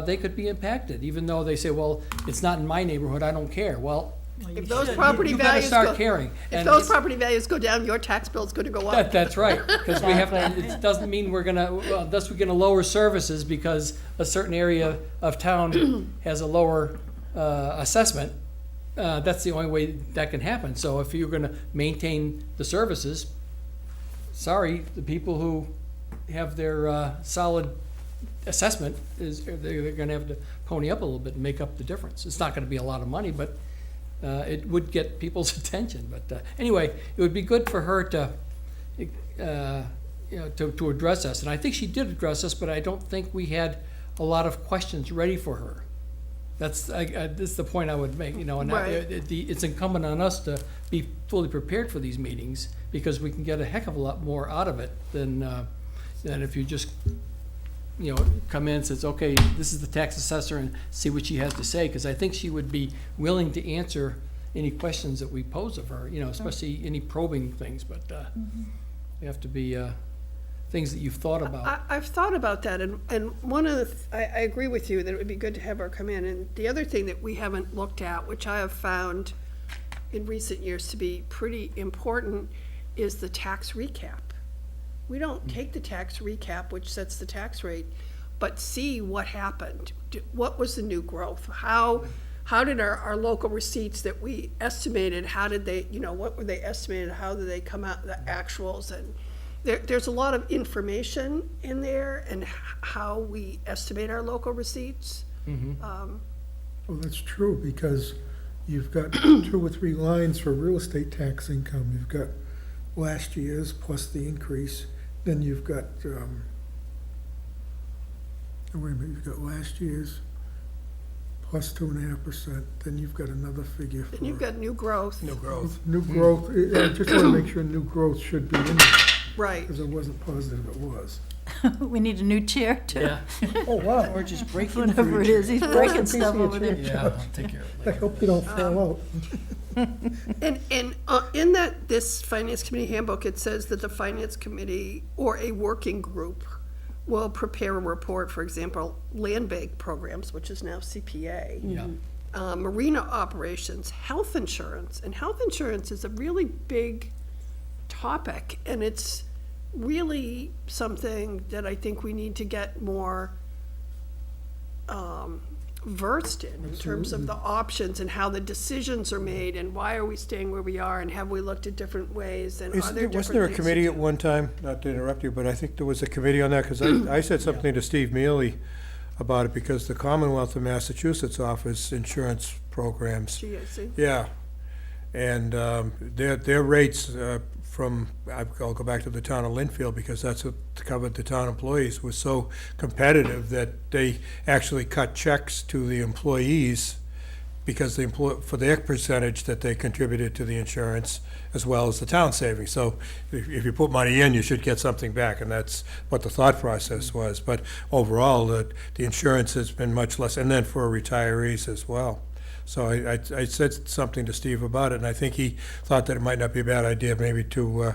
They could be impacted, even though they say, well, it's not in my neighborhood, I don't care. Well, If those property you gotta values start go, caring. if And those it's- property values go down, your tax bill's gonna go up. That's right, because we have to, it doesn't mean we're gonna, well, thus we're gonna lower services because a certain area of town has a lower assessment. That's the only way that can happen. So if you're gonna maintain the services, sorry, the people who have their solid assessment they're gonna have to pony up a little bit and make up the difference. It's not gonna be a lot of money, but it would get people's attention. But anyway, it would be good for her to, you know, to address us. And I think she did address us, but I don't think we had a lot of questions ready for her. That's the point I would make, you know, and Right. it's incumbent on us to be fully prepared for these meetings, because we can get a heck of a lot more out of it than if you just, you know, come in and says, okay, this is the tax assessor, and see what she has to say, because I think she would be willing to answer any questions that we pose of her, you know, especially any probing things, but they have to be things that you've thought about. I've thought about that, and one of the, I agree with you that it would be good to have her come in. And the other thing that we haven't looked at, which I have found in recent years to be pretty important, is the tax recap. We don't take the tax recap, which sets the tax rate, but see what happened. What was the new growth? How did our local receipts that we estimated, how did they, you know, what were they estimated? How did they come out, the actuals? And there's a lot of information in there and how we estimate our local receipts. Well, that's true, because you've got 2 or 3 lines for real estate tax income. You've got last year's plus the increase, then you've got, wait a minute, you've got last year's plus 2.5%, then you've got another figure for. And you've got new growth. No growth. New growth, I just want to make sure new growth should be in there, Right. because I wasn't positive it was. We need a new chair too. Yeah, Oh, wow. Or just breaking Whatever it is, he's breaking stuff over there. yeah, I'll take care of it I later. hope you don't fall out. And in this Finance Committee handbook, it says that the Finance Committee or a working group will prepare a report, for example, land bank programs, which is now CPA. Yeah, Marina operations, health insurance, and health insurance is a really big topic, and it's really something that I think we need to get more versed in terms of the options and how the decisions are made, and why are we staying where we are, and have we looked at different ways, and are there different Wasn't there a things to committee do? at one time, not to interrupt you, but I think there was a committee on that, because I said something to Steve Mealy about it, because the Commonwealth of Massachusetts offers insurance programs. GIC. Yeah, and their rates from, I'll go back to the town of Linfield, because that's what covered the town employees, was so competitive that they actually cut checks to the employees because for their percentage that they contributed to the insurance, as well as the town savings. So if you put money in, you should get something back, and that's what the thought process was. But overall, the insurance has been much less, and then for retirees as well. So I said something to Steve about it, and I think he thought that it might not be a bad idea maybe to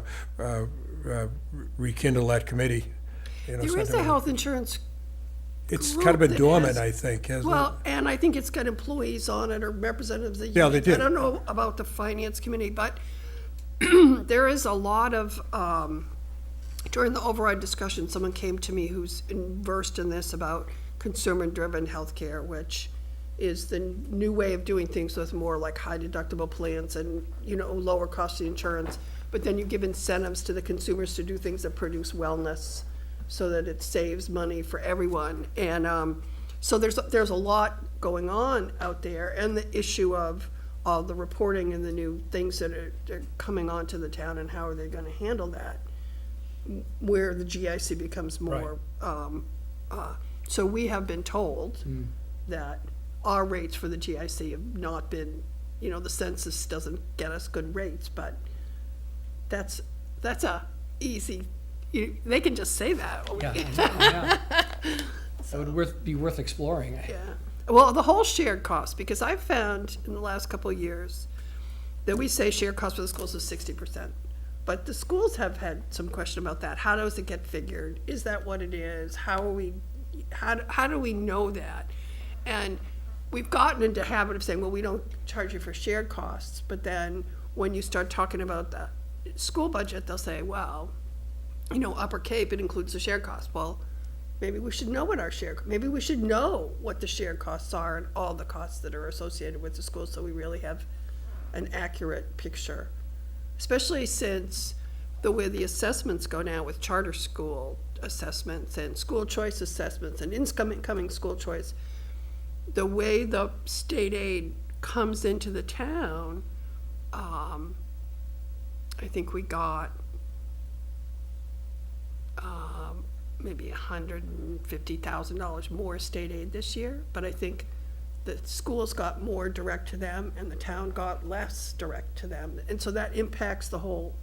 rekindle that committee. You know, There is something a like- health insurance, It's group kind of been that dormant, has- I think, hasn't it? well, and I think it's got employees on it or representatives of the Yeah, they unions. I did. don't know about the Finance Committee, but there is a lot of, during the override discussion, someone came to me who's versed in this about consumer-driven healthcare, which is the new way of doing things with more like high deductible plans and, lower cost of insurance. But then you give incentives to the consumers to do things that produce wellness so that it saves money for everyone. And so there's a lot going on out there, and the issue of all the reporting and the new things that are coming onto the town, and how are they gonna handle that, where the GIC becomes more, so we have been told that our rates for the GIC have not been, the census doesn't get us good rates, but that's a easy, they can just say that. yeah, yeah. That would be worth exploring. Yeah, well, the whole shared cost, because I've found in the last couple of years that we say shared cost for the schools is 60%. But the schools have had some question about that. How does it get figured? Is that what it is? How do we know that? And we've gotten into the habit of saying, well, we don't charge you for shared costs. But then when you start talking about the school budget, they'll say, well, Upper Cape, it includes the shared cost. Well, maybe we should know maybe we should know what the shared costs are and all the costs that are associated with the school, so we really have an accurate picture. Especially since the way the assessments go now with charter school assessments and school choice assessments and incoming school choice, the way the state aid comes into the town, I think we got maybe $150,000 more state aid this year, but I think the schools got more direct to them and the town got less direct to them. And so that impacts the whole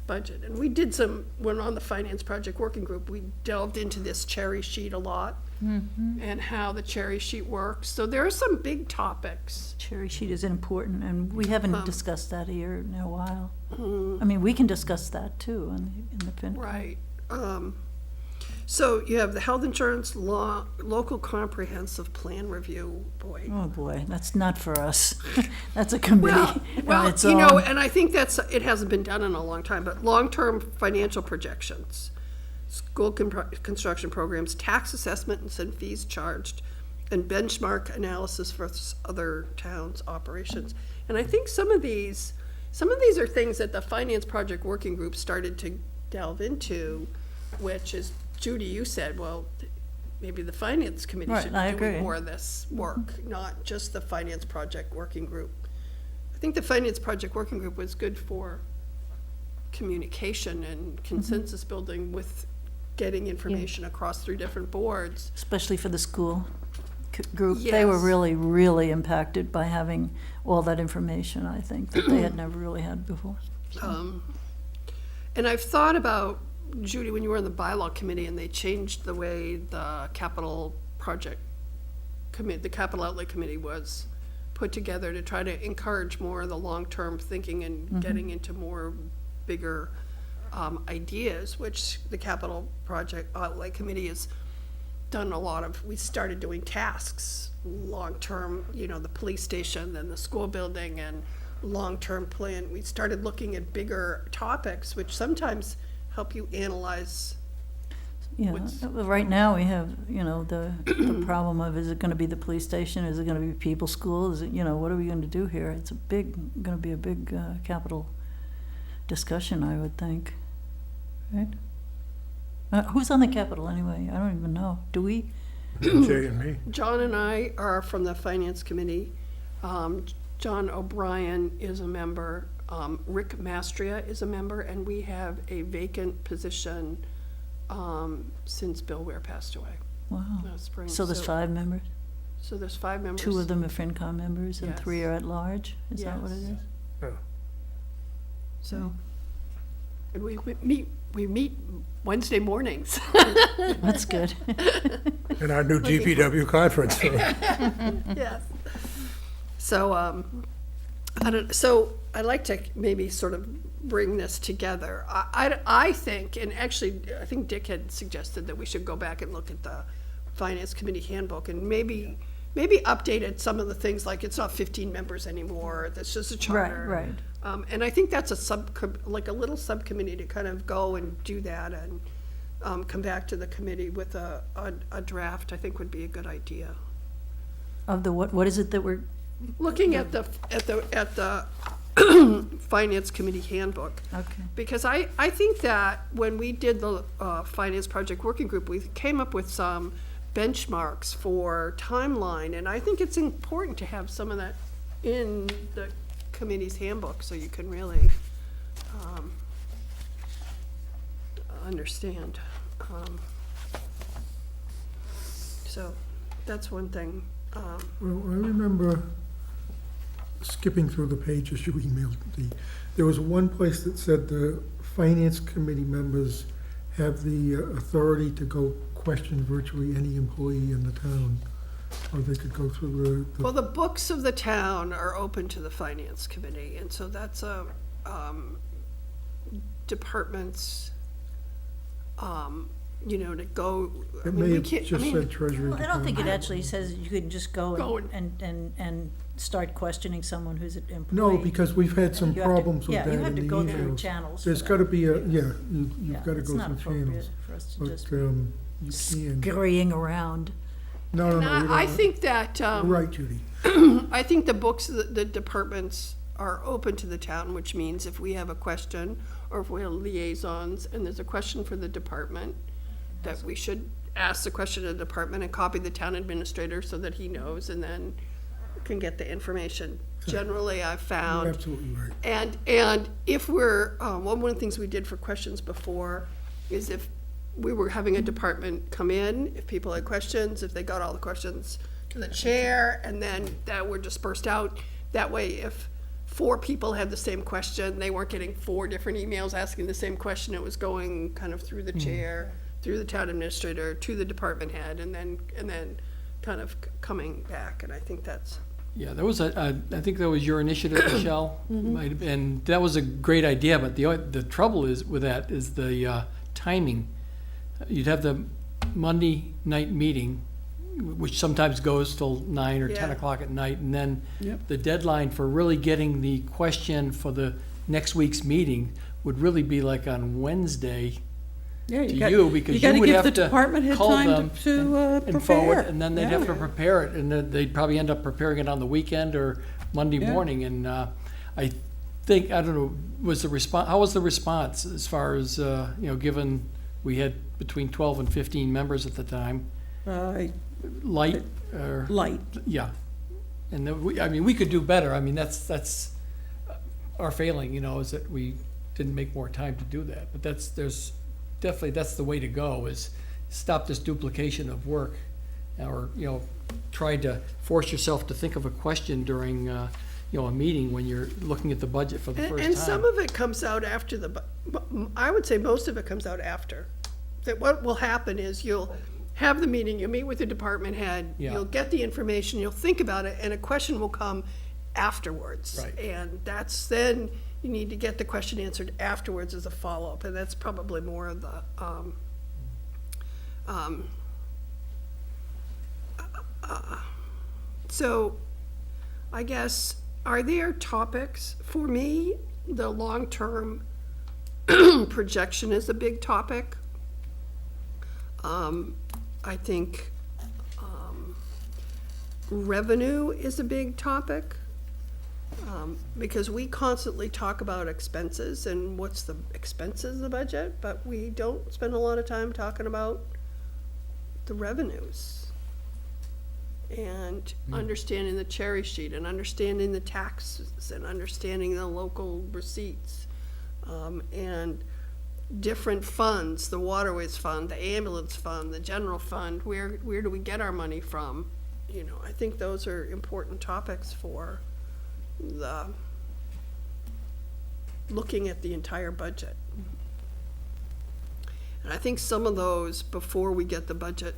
budget. And we did when on the Finance Project Working Group, we delved into this cherry sheet a lot and how the cherry sheet works. So there are some big topics. Cherry sheet is important, and we haven't discussed that here in a while. I mean, we can discuss that too in the FinCom. Right. So you have the health insurance law, local comprehensive plan review, boy. Oh, boy, that's not for us. That's a committee Well, on its own. and I think it hasn't been done in a long time, but long-term financial projections, school construction programs, tax assessments and fees charged, and benchmark analysis for other towns' operations. And I think some of these are things that the Finance Project Working Group started to delve into, which is, Judy, you said, well, maybe the finance committee Right, should be I doing agree. more of this work, not just the finance project working group. I think the finance project working group was good for communication and consensus building with getting information across through different boards. Especially for the school group. They were Yes. really, really impacted by having all that information, I think, that they had never really had before. And I've thought about, Judy, when you were on the bylaw committee and they changed the way the capital project the capital outlay committee was put together to try to encourage more of the long-term thinking and getting into more bigger ideas, which the capital project outlay committee has done a lot of. We started doing tasks, long-term, the police station, then the school building, and long-term plan. We started looking at bigger topics, which sometimes help you analyze. Yeah, What's- right now we have, the problem of, is it gonna be the police station, is it gonna be people school, is it, what are we gonna do here? It's gonna be a big, capital discussion, I would think, right? Who's on the capital anyway? I don't even know. Do we? Jay and me. John and I are from the finance committee. John O'Brien is a member. Rick Mastria is a member, and we have a vacant position since Bill Ware passed away Wow. last spring. So there's 5 members? So there's 5 members. 2 of them are FinCom members and Yes. 3 are at large? Is that what it Yes. is? Yeah. So, And we meet Wednesday mornings. that's good. In our new DPW conference room. Yes. So, so I'd like to maybe sort of bring this together. I think, and actually, I think Dick had suggested that we should go back and look at the Finance Committee handbook and maybe update it, some of the things, like it's not 15 members anymore, that's just a charter. Right. And I think that's like a little subcommittee to kind of go and do that and come back to the committee with a draft, I think would be a good idea. Of the, what is it that we're, Looking at the Finance Committee handbook, okay. because I think that when we did the Finance Project Working Group, we came up with some benchmarks for timeline, and I think it's important to have some of that in the committee's handbook, so you can really understand. So, that's one thing. Well, I remember skipping through the pages you emailed me. There was one place that said the finance committee members have the authority to go question virtually any employee in the town. Or they could go through Well, the books of the town are open to the Finance Committee, and so that's departments, to go. I it mean, may we have can't- I just mean, said treasury Well, I don't think it department. actually says you can just go Go and start questioning someone who's an employee. No, because we've had some You have to- problems with that Yeah, you in have to the go through emails. channels. for There's that. gotta be you've Yeah, gotta it's go not through appropriate channels. for us to But, just you can. scurrying around. No, we I don't. think that, You're right, Judy. I think the books, the departments are open to the town, which means if we have a question, or if we have liaisons, and there's a question for the department, that we should ask the question to the department and copy the town administrator so that he knows, and then can get the information. Generally, I've You're found. absolutely right. And if we're, one of the things we did for questions before is if we were having a department come in, if people had questions, if they got all the questions to the chair, and then that were dispersed out. That way, if 4 people had the same question, they weren't getting 4 different emails asking the same question. It was going kind of through the chair, through the town administrator, to the department head, and then kind of coming back. And I think that's, Yeah, that was I think that was your initiative, Michelle, Might have- and that was a great idea, but the trouble is with that is the timing. You'd have the Monday night meeting, which sometimes goes till 9 or 10 Yeah. o'clock at night, and then Yep. the deadline for really getting the question for the next week's meeting would really be like on Wednesday Yeah, to got- you, because you gotta would give have the to department head call time them to and forward, prepare. and then they'd have to prepare it, and then they'd probably end up preparing it on the weekend or Monday Yeah. morning, and I think, I don't know, how was the response as far as, given we had between 12 and 15 members at the time? light, or, Light. yeah. And then I mean, we could do better. I mean, that's our failing, you know, is that we didn't make more time to do that. But that's the way to go, is stop this duplication of work. Or, you know, try to force yourself to think of a question during, you know, a meeting when you're looking at the budget for the first time. And some of it comes out after I would say most of it comes out after. That what will happen is you'll have the meeting, you'll meet with the department head, Yeah. you'll get the information, you'll think about it, and a question will come afterwards. Right. And then you need to get the question answered afterwards as a follow-up, and that's probably more of the, so, I guess, are there topics, for me, the long-term projection is a big topic. I think, revenue is a big topic. Because we constantly talk about expenses and what's the expenses of the budget, but we don't spend a lot of time talking about the revenues. And understanding the cherry sheet, and understanding the taxes, and understanding the local receipts. And different funds, the waterways fund, the ambulance fund, the general fund, where do we get our money from? You know, I think those are important topics for looking at the entire budget. And I think some of those, before we get the budget,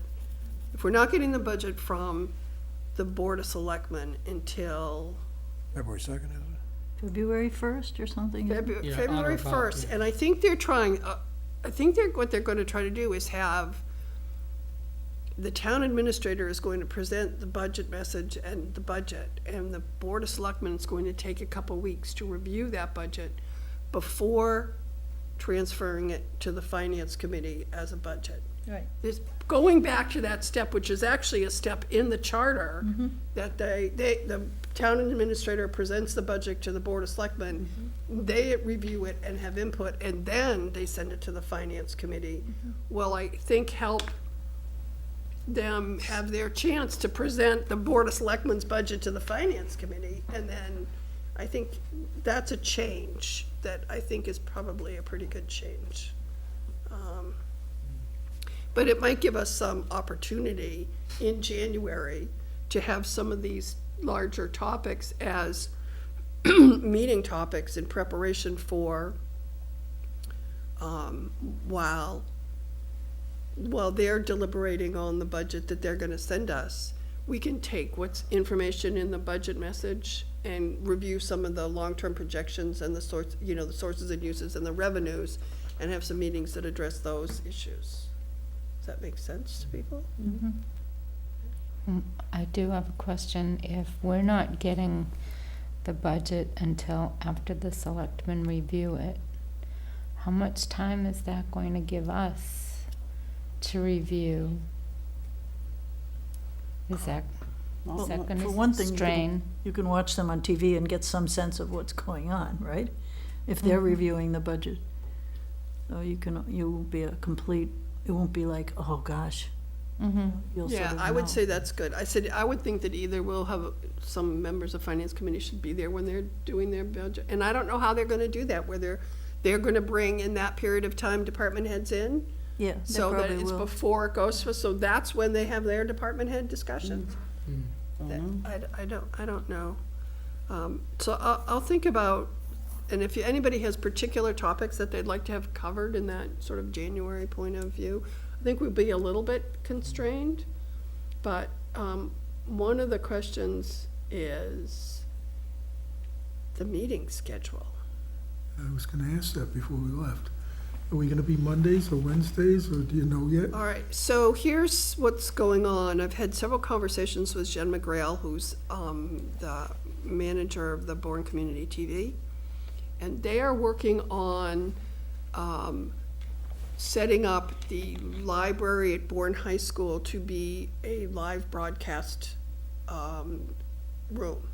if we're not getting the budget from the Board of Selectmen until February 2nd, is it? February 1st or something? Yeah, on or February about, 1st, yeah. and I think they're trying, what they're gonna try to do is have, the town administrator is going to present the budget message and the budget, and the Board of Selectmen is going to take a couple weeks to review that budget before transferring it to the Finance Committee as a budget. Right. Is going back to that step, which is actually a step in the charter, that the town administrator presents the budget to the Board of Selectmen, they review it and have input, and then they send it to the Finance Committee. Will, I think, help them have their chance to present the Board of Selectmen's budget to the Finance Committee, and then I think that's a change that I think is probably a pretty good change. But it might give us some opportunity in January to have some of these larger topics as meeting topics in preparation for, while they're deliberating on the budget that they're gonna send us, we can take what's information in the budget message and review some of the long-term projections and the sources and uses and the revenues, and have some meetings that address those issues. Does that make sense to people? I do have a question. If we're not getting the budget until after the selectmen review it, how much time is that going to give us to review? Is that Well, that for gonna one thing, strain? you can watch them on TV and get some sense of what's going on, right? If they're reviewing the budget. So you will be it won't be like, oh, gosh. You'll sort Yeah, of I would know. say that's good. I would think that either we'll have, some members of Finance Committee should be there when they're doing their budget. And I don't know how they're gonna do that, whether they're gonna bring in that period of time department heads in, Yeah, they so that probably it's will. before it goes, so that's when they have their department head discussions. I don't know. So I'll think about, and if anybody has particular topics that they'd like to have covered in that sort of January point of view, I think we'd be a little bit constrained, but one of the questions is the meeting schedule. I was gonna ask that before we left. Are we gonna be Mondays or Wednesdays, or do you know yet? All right, so here's what's going on. I've had several conversations with Jen McGrail, who's the manager of the Bourne Community TV. And they are working on setting up the library at Bourne High School to be a live broadcast room,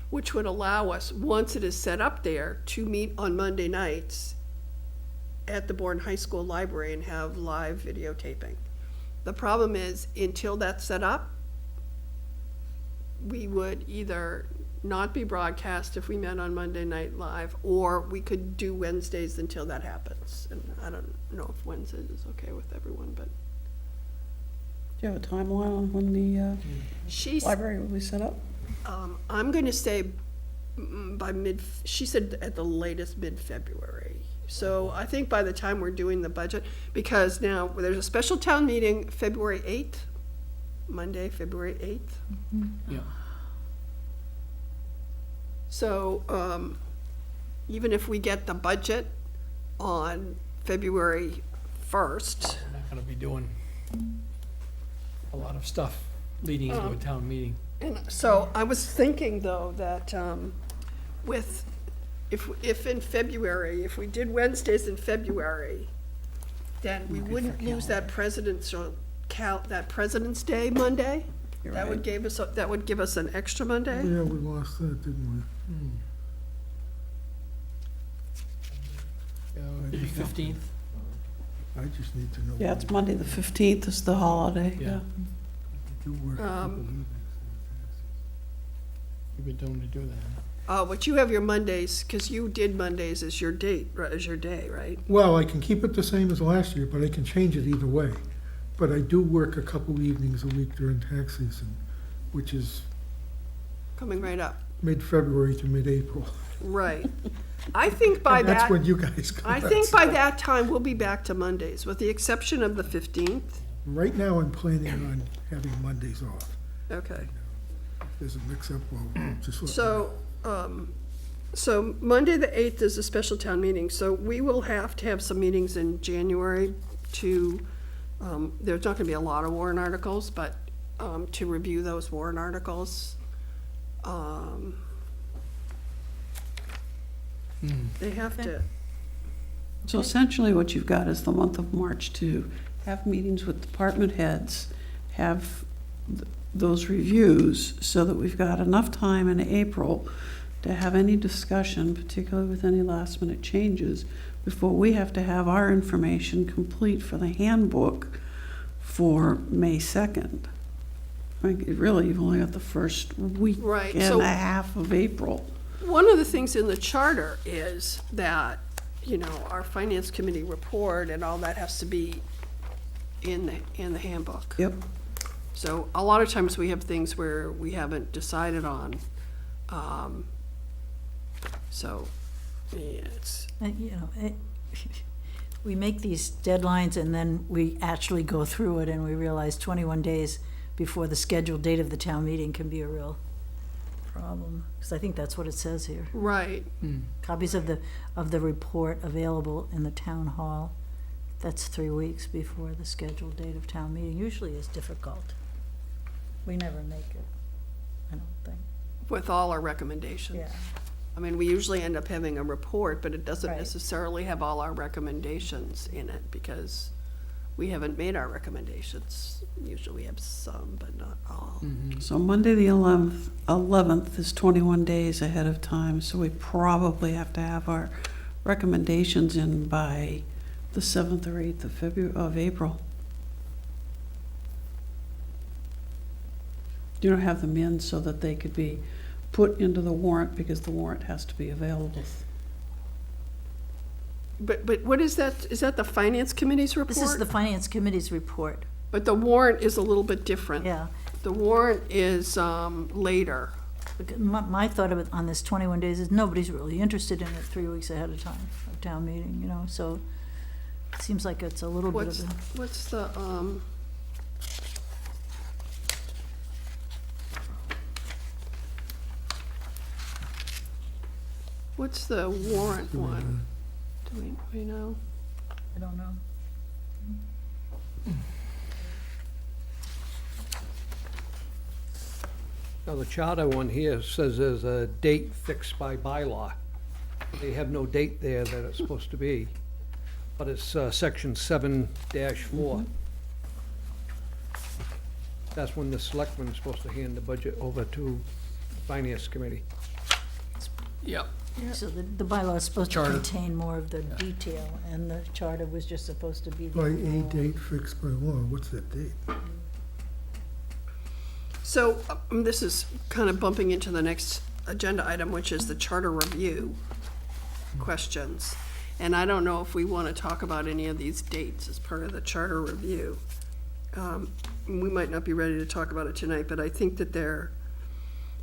which would allow us, once it is set up there, to meet on Monday nights at the Bourne High School library and have live videotaping. The problem is, until that's set up, we would either not be broadcast if we met on Monday Night Live, or we could do Wednesdays until that happens. And I don't know if Wednesdays is okay with everyone, but Do you have a timeline on when the she's, library will be set up? I'm gonna say by she said at the latest mid-February. So I think by the time we're doing the budget, because now there's a special town meeting February 8th, Monday, February 8th. Yeah. So, even if we get the budget on February 1st, We're not gonna be doing a lot of stuff leading into a town meeting. and so I was thinking though that, if in February, if we did Wednesdays in February, then we wouldn't lose that President's President's Day Monday. You're That would right. that would give us an extra Monday. Yeah, we lost that, didn't The 15th? we? I just need to know. Yeah, it's Monday, the 15th is the holiday, Yeah. yeah. Do work, Um, You've been doing to do that. But you have your Mondays, because you did Mondays as your date, as your day, right? Well, I can keep it the same as last year, but I can change it either way. But I do work a couple evenings a week during tax season, which is Coming right up. mid-February to mid-April. Right. I think by And that's that, when you guys come I back. think by that time, we'll be back to Mondays, with the exception of the 15th. Right now, I'm planning on having Mondays off. Okay. If there's a mix-up, well, just let me So, so Monday, the 8th is a special town meeting, so we will have to have some meetings in January to, there's not gonna be a lot of warrant articles, but, to review those warrant articles. They have to, So essentially what you've got is the month of March to have meetings with department heads, have those reviews so that we've got enough time in April to have any discussion, particularly with any last minute changes, before we have to have our information complete for the handbook for May 2nd. I think really you've only got the first week Right, and so- a half of April. one of the things in the charter is that, you know, our finance committee report and all that has to be in the handbook. Yep. So a lot of times we have things where we haven't decided on. So, yeah, it's, You know, we make these deadlines and then we actually go through it and we realize 21 days before the scheduled date of the town meeting can be a real problem. Because I think that's what it says here. right. Copies of the report available in the town hall. That's 3 weeks before the scheduled date of town meeting. Usually is difficult. We never make it, I don't think. With all our recommendations. Yeah. I mean, we usually end up having a report, but it doesn't Right. necessarily have all our recommendations in it because we haven't made our recommendations. Usually we have some, but not all. So Monday, the 11th is 21 days ahead of time, so we probably have to have our recommendations in by the 7th or 8th of April. You don't have them in so that they could be put into the warrant because the warrant has to be available. But what is that? Is that the finance committee's report? This is the finance committee's report. But the warrant is a little bit different. Yeah. The warrant is, later. My thought of it on this 21 days is nobody's really interested in it 3 weeks ahead of time of town meeting, you know, so it seems like it's a little bit What's, of a. what's the, what's the warrant one? Do we know? I don't know. Now, the charter one here says there's a date fixed by bylaw. They have no date there that it's supposed to be, but it's section 7-4. That's when the selectman is supposed to hand the budget over to the finance committee. Yep. So the bylaw is supposed to Charter. contain more of the detail, and the charter was just supposed to be the By a overall. date fixed by law, what's that date? So this is kind of bumping into the next agenda item, which is the charter review questions. And I don't know if we want to talk about any of these dates as part of the charter review. We might not be ready to talk about it tonight, but I think that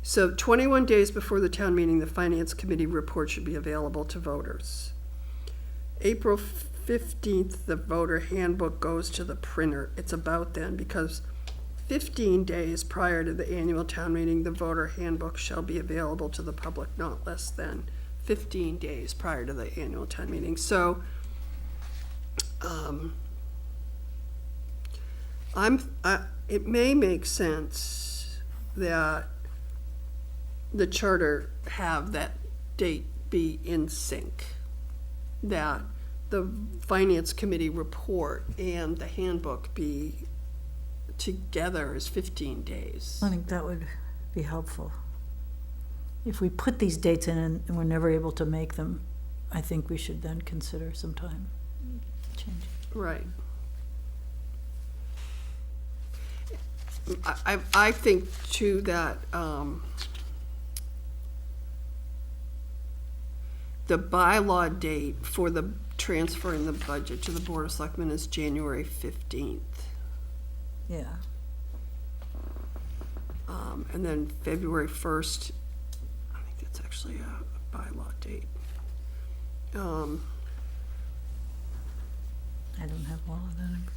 so 21 days before the town meeting, the finance committee report should be available to voters. April 15th, the voter handbook goes to the printer. It's about then, because 15 days prior to the annual town meeting, the voter handbook shall be available to the public not less than 15 days prior to the annual town meeting. So, it may make sense that the charter have that date be in sync, that the finance committee report and the handbook be together as 15 days. I think that would be helpful. If we put these dates in and we're never able to make them, I think we should then consider some time change. Right. I think too that, the bylaw date for the transferring the budget to the Board of Selectmen is January 15th. Yeah. And then February 1st, I think that's actually a bylaw date. I don't have all of that information.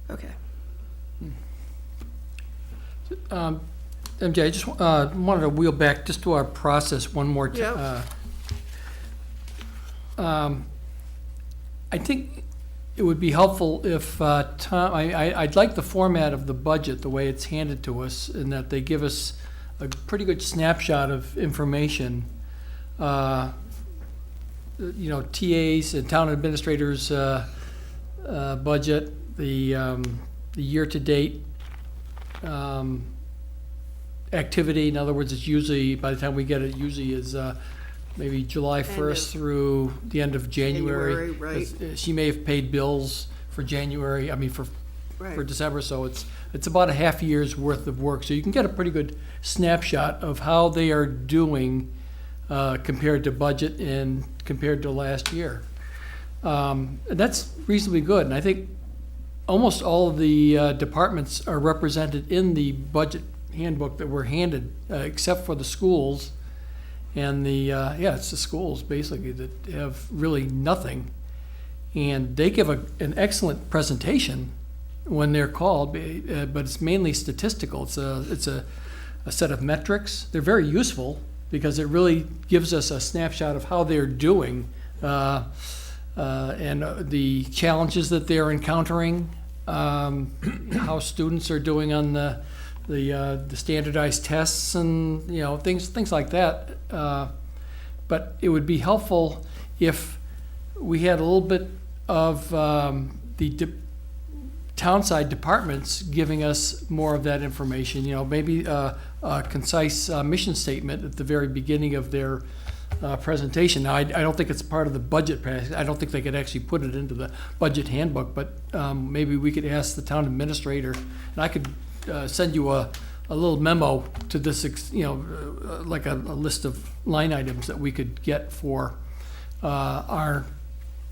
Okay. MJ, I just wanted to wheel back just to our process one more time. Yep. I think it would be helpful if Tom, I'd like the format of the budget, the way it's handed to us, in that they give us a pretty good snapshot of information. You know, TAs and town administrators' budget, the year-to-date activity. In other words, it's usually, by the time we get it, usually is maybe July 1st through the end of January. Right. She may have paid bills for January, for Right. December, so it's about a half year's worth of work. So you can get a pretty good snapshot of how they are doing compared to budget and compared to last year. And that's reasonably good, and I think almost all of the departments are represented in the budget handbook that we're handed, except for the schools. And it's the schools basically that have really nothing. And they give an excellent presentation when they're called, but it's mainly statistical. It's a set of metrics. They're very useful because it really gives us a snapshot of how they're doing and the challenges that they're encountering, how students are doing on the standardized tests, and things like that. But it would be helpful if we had a little bit of the townside departments giving us more of that information. Maybe a concise mission statement at the very beginning of their presentation. Now, I don't think it's part of the budget package. I don't think they could actually put it into the budget handbook, but maybe we could ask the town administrator, and I could send you a little memo to this, like a list of line items that we could get for our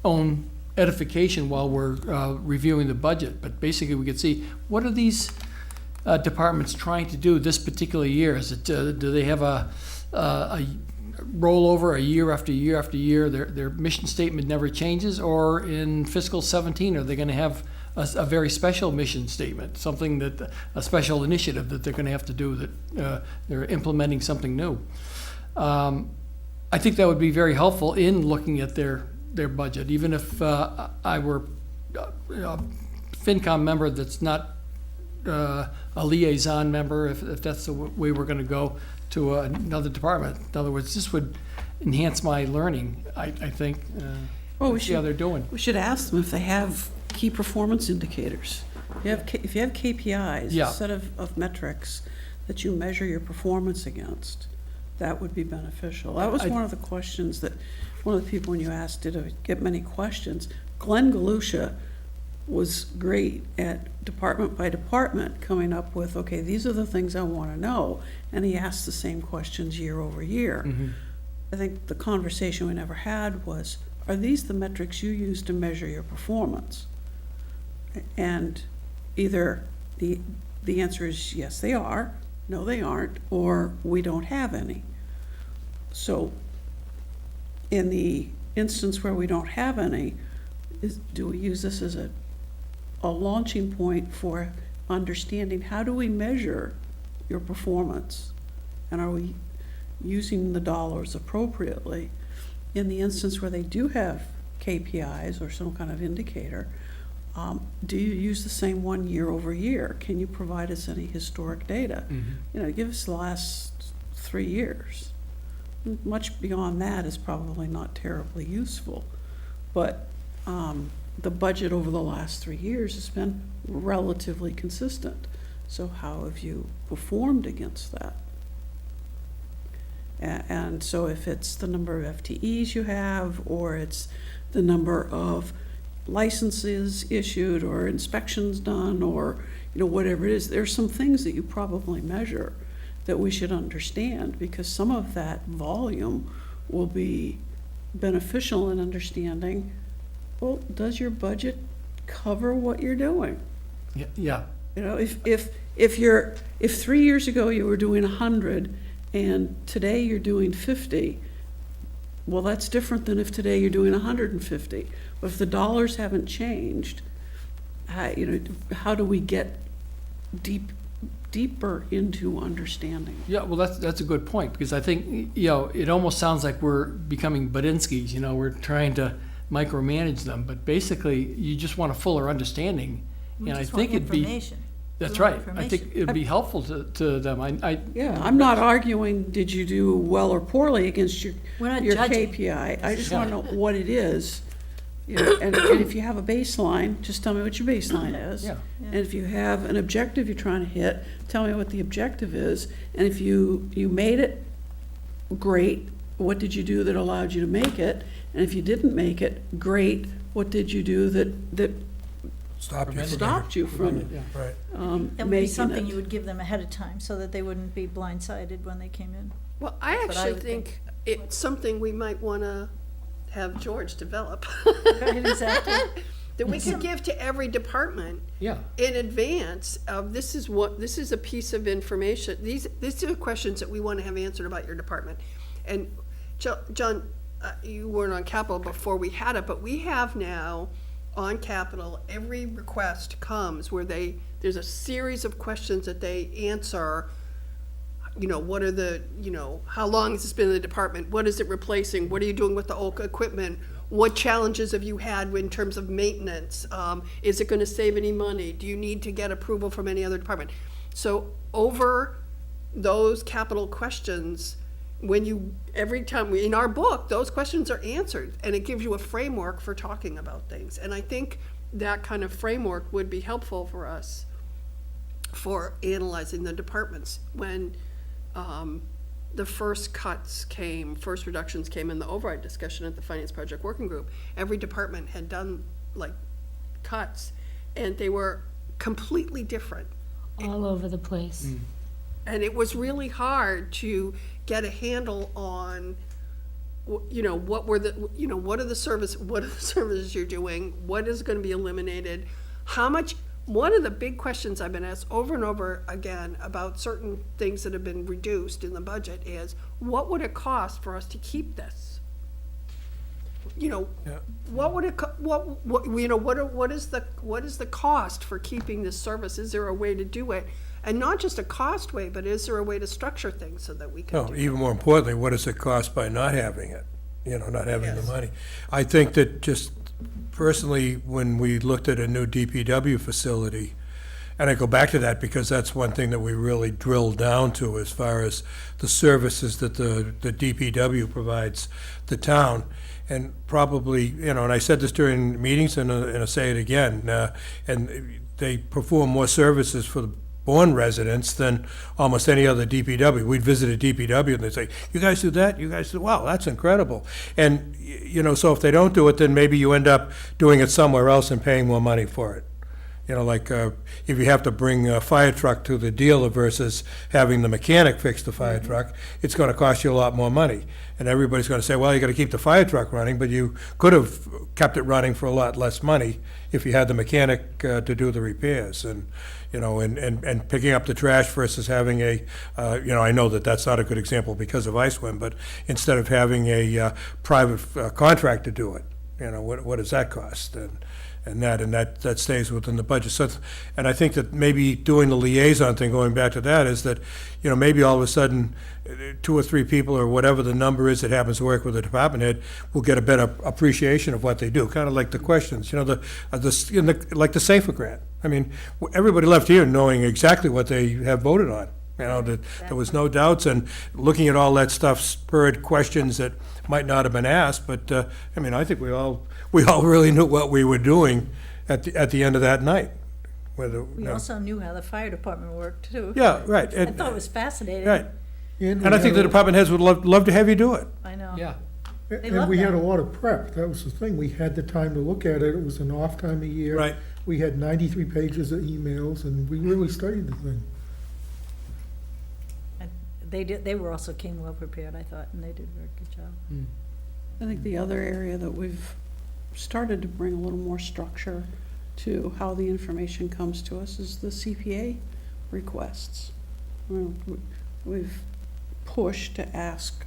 own edification while we're reviewing the budget. But basically, we could see, what are these departments trying to do this particular year? Is it, do they have a rollover a year after year after year? Their mission statement never changes? Or in fiscal 17, are they going to have a very special mission statement, something that, a special initiative that they're going to have to do, that they're implementing something new? I think that would be very helpful in looking at their budget, even if I were a FinCom member that's not a liaison member, if that's the way we're going to go to another department. In other words, this would enhance my learning, I think. Oh, we see how should, they're doing. we should ask them if they have key performance indicators. If you have KPIs, Yeah. a set of metrics that you measure your performance against, that would be beneficial. That was one of the questions that, one of the people, when you asked, did I get many questions? Glenn Galusha was great at department by department coming up with, okay, these are the things I want to know. And he asked the same questions year over year. I think the conversation we never had was, are these the metrics you use to measure your performance? And either the answer is yes, they are, no, they aren't, or we don't have any. So in the instance where we don't have any, do we use this as a launching point for understanding how do we measure your performance? And are we using the dollars appropriately? In the instance where they do have KPIs or some kind of indicator, do you use the same one year over year? Can you provide us any historic data? You know, give us the last 3 years. Much beyond that is probably not terribly useful. But the budget over the last 3 years has been relatively consistent. So how have you performed against that? And so if it's the number of FTEs you have, or it's the number of licenses issued or inspections done, or whatever it is, there's some things that you probably measure that we should understand, because some of that volume will be beneficial in understanding, well, does your budget cover what you're doing? Yeah. If 3 years ago you were doing 100 and today you're doing 50, well, that's different than if today you're doing 150. But if the dollars haven't changed, how do we get deeper into understanding? Yeah, well, that's a good point, because I think, it almost sounds like we're becoming Budinskis, we're trying to micromanage them, but basically, you just want a fuller understanding. We And I just want think it'd be, information. that's We want right, I think it'd be helpful to them. Yeah, I'm not arguing, did you do well or poorly against your We're not your judging. KPI. I just want to know what it is. And if you have a baseline, just tell me what your baseline is. Yeah. And if you have an objective you're trying to hit, tell me what the objective is. And if you made it, great, what did you do that allowed you to make it? And if you didn't make it, great, what did you do that stopped you from Right. That would be making something it? you would give them ahead of time, so that they wouldn't be blindsided when they came in. Well, I That's what I actually would think it's something we might want to have George develop. Right, exactly. That we could give to every department yeah, in advance of, this is a piece of information. These are questions that we want to have answered about your department. And John, you weren't on capital before we had it, but we have now on capital, every request comes where there's a series of questions that they answer. What are the, how long has this been in the department? What is it replacing? What are you doing with the old equipment? What challenges have you had in terms of maintenance? Is it gonna save any money? Do you need to get approval from any other department? So over those capital questions, every time, in our book, those questions are answered, and it gives you a framework for talking about things. And I think that kind of framework would be helpful for us for analyzing the departments. When the first reductions came in the override discussion at the Finance Project Working Group, every department had done cuts, and they were completely different. All over the place. And it was really hard to get a handle on, what are the services you're doing? What is going to be eliminated? How much? One of the big questions I've been asked over and over again about certain things that have been reduced in the budget is, what would it cost for us to keep this? What would it, what is the cost for keeping this service? Is there a way to do it? And not just a cost way, but is there a way to structure things so that we can No, do even more importantly, what does it cost by not having it? Not having the Yes. money. I think that just personally, when we looked at a new DPW facility, And I go back to that because that's one thing that we really drill down to as far as the services that the DPW provides the town. And probably, and I said this during meetings, and I'll say it again, and they perform more services for the Bourne residents than almost any other DPW. We'd visit a DPW and they'd say, you guys do that? You guys do, wow, that's incredible. And, so if they don't do it, then maybe you end up doing it somewhere else and paying more money for it. Like if you have to bring a fire truck to the dealer versus having the mechanic fix the fire truck, it's going to cost you a lot more money. And everybody's going to say, well, you got to keep the fire truck running, but you could have kept it running for a lot less money if you had the mechanic to do the repairs. And, and picking up the trash versus having I know that that's not a good example because of ISWIM, but instead of having a private contractor do it, what does that cost? And that stays within the budget. So, and I think that maybe doing the liaison thing, going back to that, is that, maybe all of a sudden, 2 or 3 people or whatever the number is that happens to work with the department head will get a better appreciation of what they do, kind of like the questions, like the SAFER grant. I mean, everybody left here knowing exactly what they have voted on. That there was no doubts, and looking at all that stuff spurred questions that might not have been asked, but, I think we all really knew what we were doing at the end of that night. We also knew how the fire department worked, too. Yeah, right. I thought it was fascinating. Right. And I think the department heads would love to have you do it. I know. Yeah. And love we had that. a lot of prep, that was the thing, we had the time to look at it, it was an off time of year. Right. We had 93 pages of emails, and we really studied the thing. They were also came well prepared, I thought, and they did a very good job. I think the other area that we've started to bring a little more structure to how the information comes to us is the CPA requests. We've pushed to ask,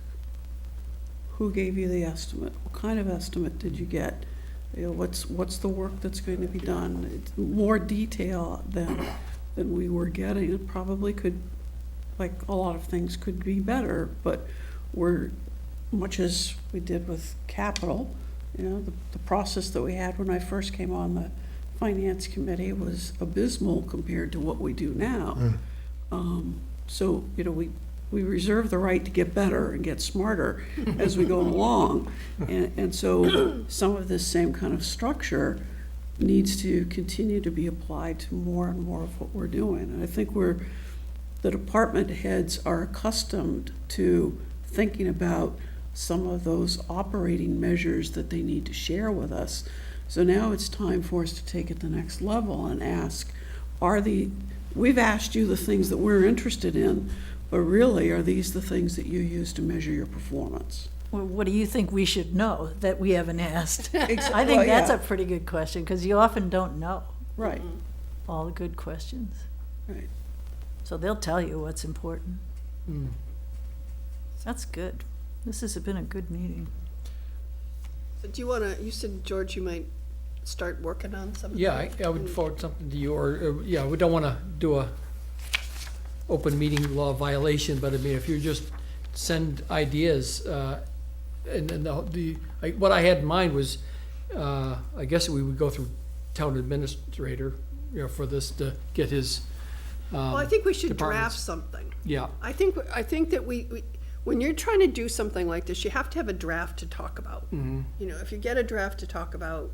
who gave you the estimate? What kind of estimate did you get? What's the work that's going to be done? It's more detail than we were getting. It probably could, like a lot of things, could be better, but much as we did with capital, the process that we had when I first came on the finance committee was abysmal compared to what we do now. So, we reserve the right to get better and get smarter as we go along. And so some of this same kind of structure needs to continue to be applied to more and more of what we're doing. And I think the department heads are accustomed to thinking about some of those operating measures that they need to share with us. So now it's time for us to take it to the next level and ask, we've asked you the things that we're interested in, but really, are these the things that you use to measure your performance? Well, what do you think we should know that we haven't asked? I Well, think that's yeah. a pretty good question, because you often don't know Right, all the good questions. right. So they'll tell you what's important. That's good. This has been a good meeting. So do you said, George, you might start working on something? Yeah, I would forward something to you, or we don't want to do a open meeting law violation, but I mean, if you just send ideas, and what I had in mind was, I guess we would go through town administrator, for this to get his, Well, I think we should departments. draft something. yeah, I think that we when you're trying to do something like this, you have to have a draft to talk about. If you get a draft to talk about,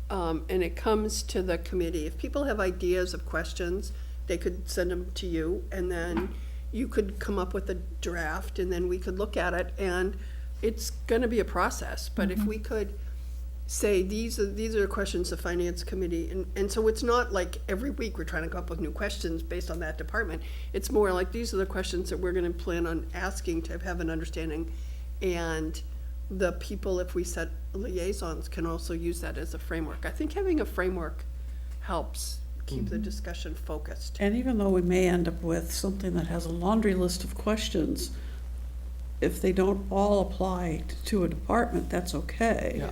and it comes to the committee, if people have ideas of questions, they could send them to you, and then you could come up with a draft, and then we could look at it, and it's gonna be a process, but if we could say, these are the questions the finance committee, and so it's not like every week we're trying to come up with new questions based on that department. It's more like, these are the questions that we're gonna plan on asking to have an understanding, and the people, if we set liaisons, can also use that as a framework. I think having a framework helps keep the discussion focused. And even though we may end up with something that has a laundry list of questions, if they don't all apply to a department, that's okay. Yeah.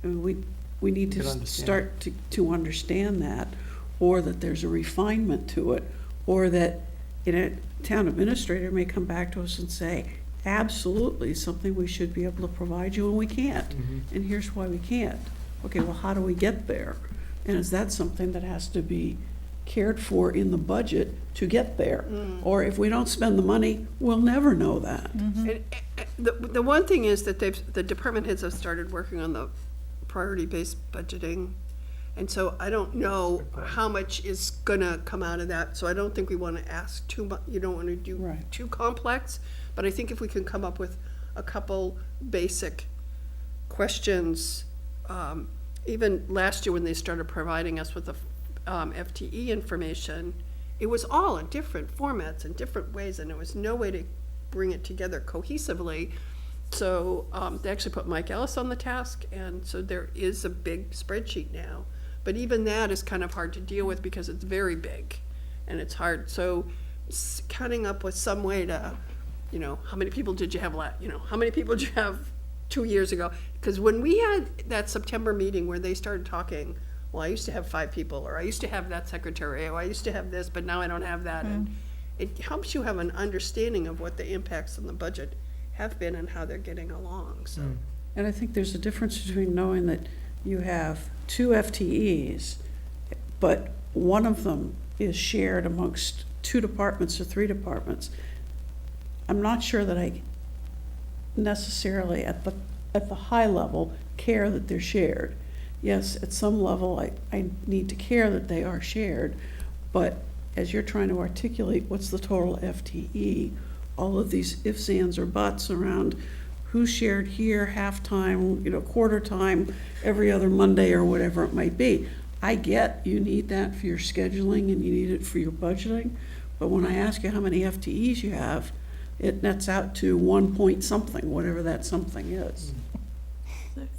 I mean, we need to Can understand. start to understand that, or that there's a refinement to it, or that, town administrator may come back to us and say, absolutely, something we should be able to provide you, and we can't. And here's why we can't. Okay, well, how do we get there? And is that something that has to be cared for in the budget to get there. Or if we don't spend the money, we'll never know that. The one thing is that the department heads have started working on the priority-based budgeting. And so I don't know how much is gonna come out of that, so I don't think we wanna ask too much, you don't wanna do Right. too complex. But I think if we can come up with a couple basic questions, even last year when they started providing us with the FTE information, it was all in different formats and different ways, and there was no way to bring it together cohesively. So they actually put Mike Ellis on the task, and so there is a big spreadsheet now. But even that is kind of hard to deal with because it's very big, and it's hard. So coming up with some way to, you know, how many people did you have how many people did you have 2 years ago? Because when we had that September meeting where they started talking, well, I used to have 5 people, or I used to have that secretary, or I used to have this, but now I don't have that. And it helps you have an understanding of what the impacts on the budget have been and how they're getting along, so. And I think there's a difference between knowing that you have 2 FTEs, but one of them is shared amongst 2 departments or 3 departments. I'm not sure that I necessarily at the high level care that they're shared. Yes, at some level I need to care that they are shared, but as you're trying to articulate what's the total FTE, all of these ifs, ands, or buts around who's shared here, half-time, quarter time, every other Monday, or whatever it might be. I get you need that for your scheduling and you need it for your budgeting, but when I ask you how many FTEs you have, it nets out to 1 point something, whatever that something is.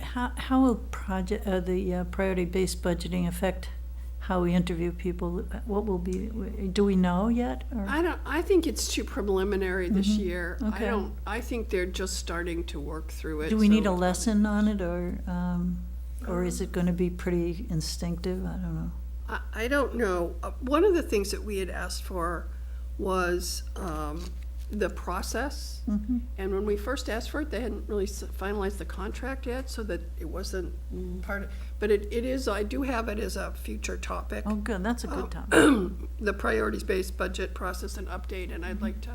How will the priority-based budgeting affect how we interview people? What will be, do we know yet? Or? I think it's too preliminary this year. Okay. I think they're just starting to work through it. Do we need a so- lesson on it, or is it going to be pretty instinctive? I don't know. I don't know. One of the things that we had asked for was the process. And when we first asked for it, they hadn't really finalized the contract yet, so that it wasn't part of, but it is, I do have it as a future topic. Oh, good, that's a good topic. The priorities-based budget process and update, and I'd like to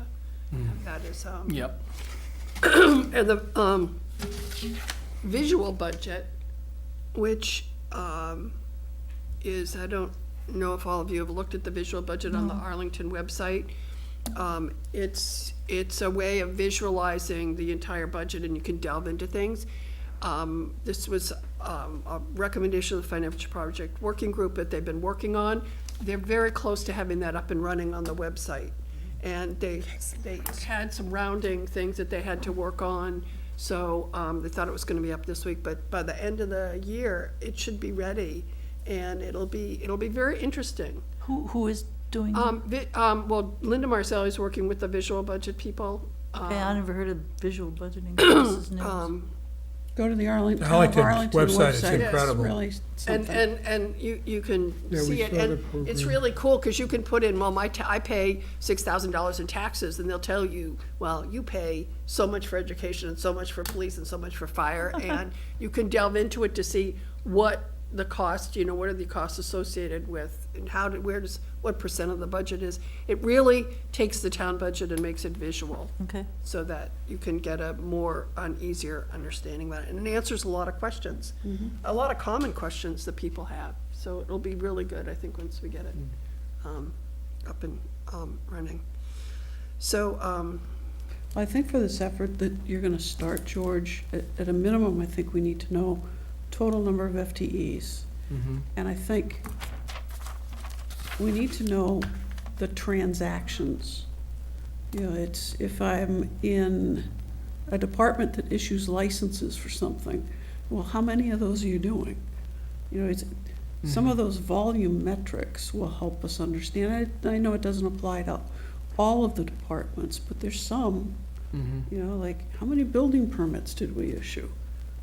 have that as, Yep. and the visual budget, which is, I don't know if all of you have looked at the visual budget on the Arlington website. It's a way of visualizing the entire budget, and you can delve into things. This was a recommendation of the Financial Project Working Group that they've been working on. They're very close to having that up and running on the website. And they had some rounding things that they had to work on, so they thought it was gonna be up this week, but by the end of the year, it should be ready, and it'll be very interesting. Who is doing that? Well, Linda Marcelli is working with the visual budget people. Okay, I never heard of visual budgeting. This is news. Go to the Arlington Arlington website is website. incredible. It's really something. And you can Yeah, we see it, saw the and it's program. really cool, because you can put in, well, I pay $6,000 in taxes, and they'll tell you, well, you pay so much for education, and so much for police, and so much for fire, and you can delve into it to see what the cost, what are the costs associated with, and what percent of the budget is. It really takes the town budget and makes it visual, Okay, so that you can get an easier understanding of it. And it answers a lot of questions, a lot of common questions that people have. So it'll be really good, I think, once we get it up and running. So, I think for this effort that you're gonna start, George, at a minimum, I think we need to know total number of FTEs. And I think we need to know the transactions. It's, if I'm in a department that issues licenses for something, well, how many of those are you doing? Some of those volume metrics will help us understand. I know it doesn't apply to all of the departments, but there's some, like, how many building permits did we issue?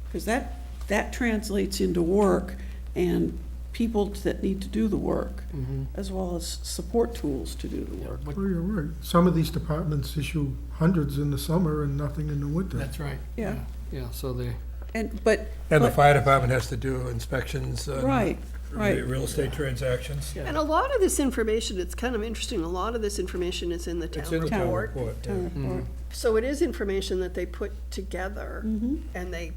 Because that translates into work and people that need to do the work, as well as support tools to do the work. Oh, you're right. Some of these departments issue hundreds in the summer and nothing in the winter. That's right. Yeah. Yeah, so they, And, but. And the but- fire department has to do inspections. Right, Right. Real estate transactions. And a lot of this information, it's kind of interesting, a lot of this information is in the It's town in the town report. report, yeah. Town report. So it is information that they put together, and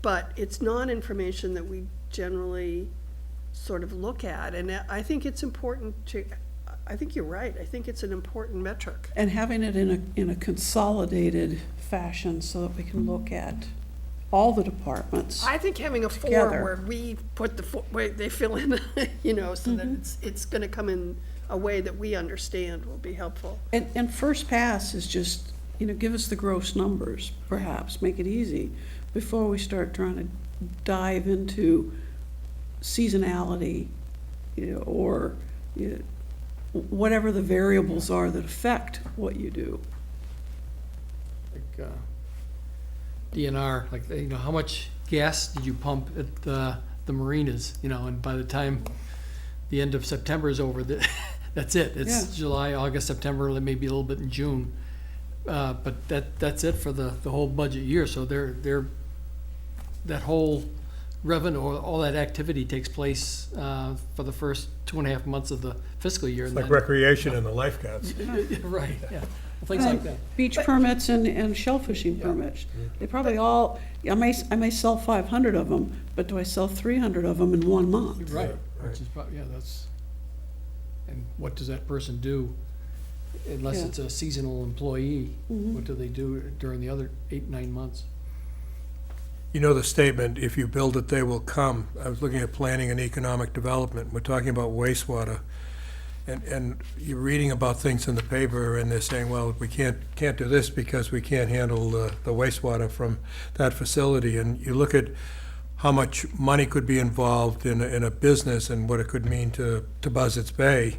but it's not information that we generally sort of look at, and I think it's important I think you're right, I think it's an important metric. And having it in a consolidated fashion so that we can look at all the departments. I think having a form Together. where we put where they fill in, you know, so that it's gonna come in a way that we understand will be helpful. And first pass is just, give us the gross numbers, perhaps, make it easy, before we start trying to dive into seasonality, or whatever the variables are that affect what you do. Like, DNR, like, how much gas did you pump at the marinas, and by the time the end of September is over, that's it. It's Yeah. July, August, September, maybe a little bit in June. But that's it for the whole budget year, so that whole revenue, all that activity takes place for the first 2.5 months of the fiscal year. It's and like then- recreation and the lifeguards. Right, yeah, things like that. Beach permits and shell fishing permits, they probably all, I may sell 500 of them, but do I sell 300 of them in 1 month? Right, which is probably, and what does that person do? Unless Yeah. it's a seasonal employee, what do they do during the other 8-9 months? You know the statement, if you build it, they will come. I was looking at planning and economic development. We're talking about wastewater. And you're reading about things in the paper, and they're saying, well, we can't do this because we can't handle the wastewater from that facility. And you look at how much money could be involved in a business and what it could mean to Buzzards Bay,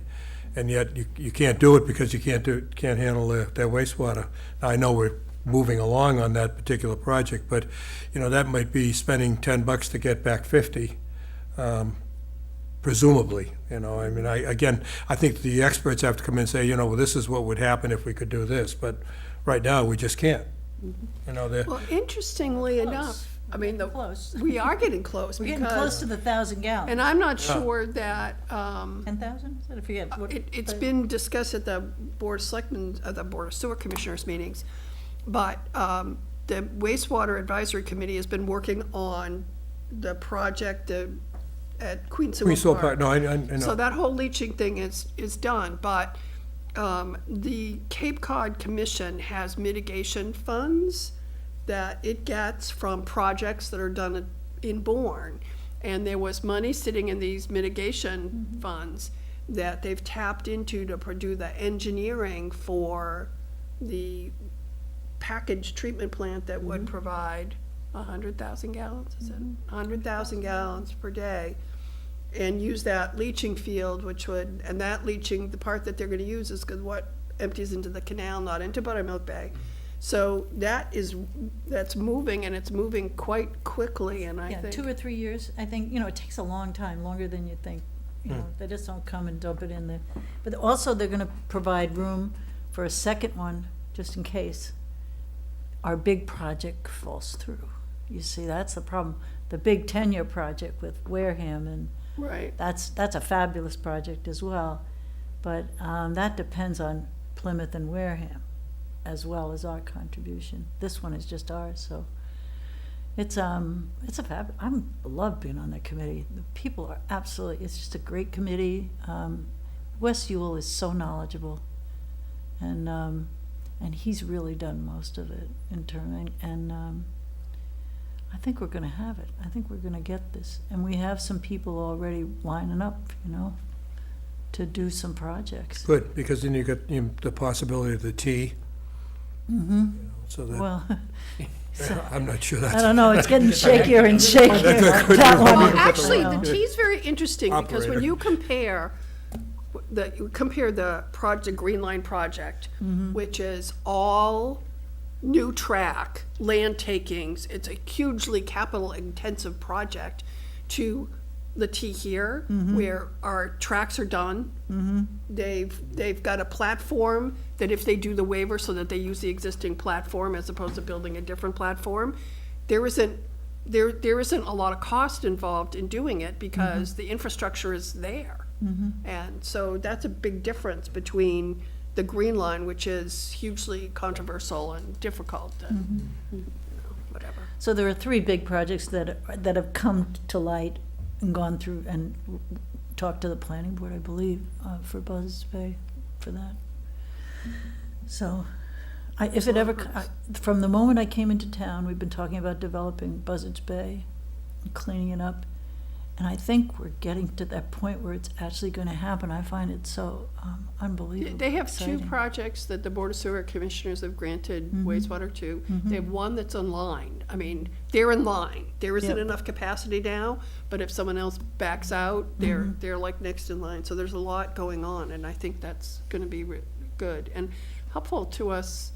and yet you can't do it because you can't handle their wastewater. Now, I know we're moving along on that particular project, but, that might be spending $10 to get back 50, presumably, I think the experts have to come in and say, well, this is what would happen if we could do this, but right now, we just can't. Well, interestingly enough, Close. we are getting close We're getting close because, to the 1,000 gallons. and I'm not sure that, 10,000? I forget. what- It's but- been discussed at the Board of Selectmen, the Board of Sewer Commissioners meetings, but the wastewater advisory committee has been working on the project at Queen Sewer Queen Sewer Park. Park, no, I So know. that whole leaching thing is done, but the Cape Cod Commission has mitigation funds that it gets from projects that are done in Bourne. And there was money sitting in these mitigation funds that they've tapped into to do the engineering for the packaged treatment plant that would provide 100,000 gallons, is it? 100,000 gallons per day. And use that leaching field, and that leaching, the part that they're gonna use is what empties into the canal, not into Buttermilk Bay. So that's moving, and it's moving quite quickly, and I Yeah, think. 2 or 3 years, I think, it takes a long time, longer than you think. They just don't come and dump it in there. But also, they're gonna provide room for a second one, just in case our big project falls through. You see, that's the problem. The big 10-year project with Wareham, and Right. that's a fabulous project as well. But that depends on Plymouth and Wareham, as well as our contribution. This one is just ours, so it's a I love being on that committee. The people are absolutely, it's just a great committee. Wes Ewell is so knowledgeable, and he's really done most of it and I think we're gonna have it. I think we're gonna get this, and we have some people already lining up, to do some projects. Good, because then you got the possibility of the T. So that, Well, I'm not sure I that's, don't know, it's getting shakier and shakier. That Well, one. actually, the Well, T is very interesting, because when Operator. you compare the project, Green Line project, which is all new track, land takings, it's a hugely capital-intensive project, to the T here, where our tracks are done. They've got a platform that if they do the waiver so that they use the existing platform as opposed to building a different platform, there isn't there isn't a lot of cost involved in doing it because the infrastructure is there. And so that's a big difference between the Green Line, which is hugely controversial and difficult and, you know, whatever. So there are three big projects that have come to light and gone through and talked to the planning board, I believe, for Buzzards Bay for that. So, if it ever, from the moment I came into town, we've been talking about developing Buzzards Bay and cleaning it up. And I think we're getting to that point where it's actually going to happen. I find it so unbelievable. They have two exciting. projects that the Board of Sewer Commissioners have granted wastewater to. They have one that's in line. I mean, they're in line. There isn't Yep. enough capacity now, but if someone else backs out, they're like next in line. So there's a lot going on, and I think that's gonna be good and helpful to us.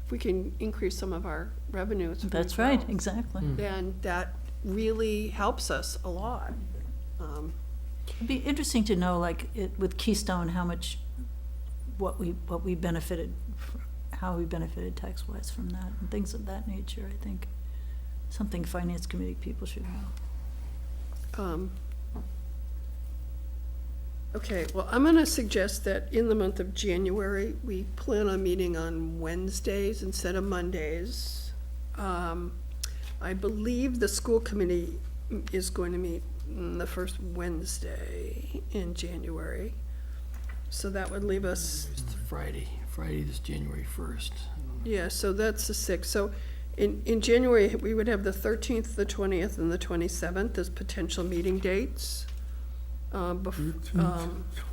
If we can increase some of our revenues. That's right, exactly. Then that really helps us a lot. It'd be interesting to know, like, with Keystone, how much, what we benefited, how we benefited tax-wise from that, and things of that nature, I think. Something Finance Committee people should know. Okay, well, I'm gonna suggest that in the month of January, we plan on meeting on Wednesdays instead of Mondays. I believe the school committee is going to meet the first Wednesday in January. So that would leave us, It's Friday is January 1st. yeah, so that's the 6th. So in January, we would have the 13th, the 20th, and the 27th as potential meeting dates. 13th,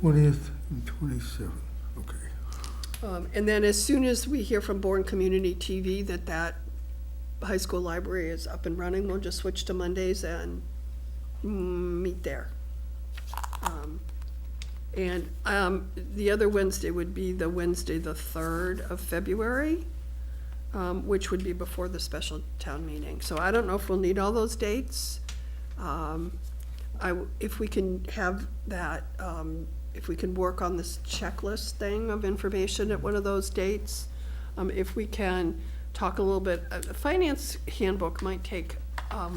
20th, and 27th, okay. And then as soon as we hear from Bourne Community TV that high school library is up and running, we'll just switch to Mondays and meet there. And the other Wednesday would be the Wednesday, the 3rd of February, which would be before the special town meeting. So I don't know if we'll need all those dates. If we can have that, if we can work on this checklist thing of information at one of those dates, if we can talk a little bit, the finance handbook might take a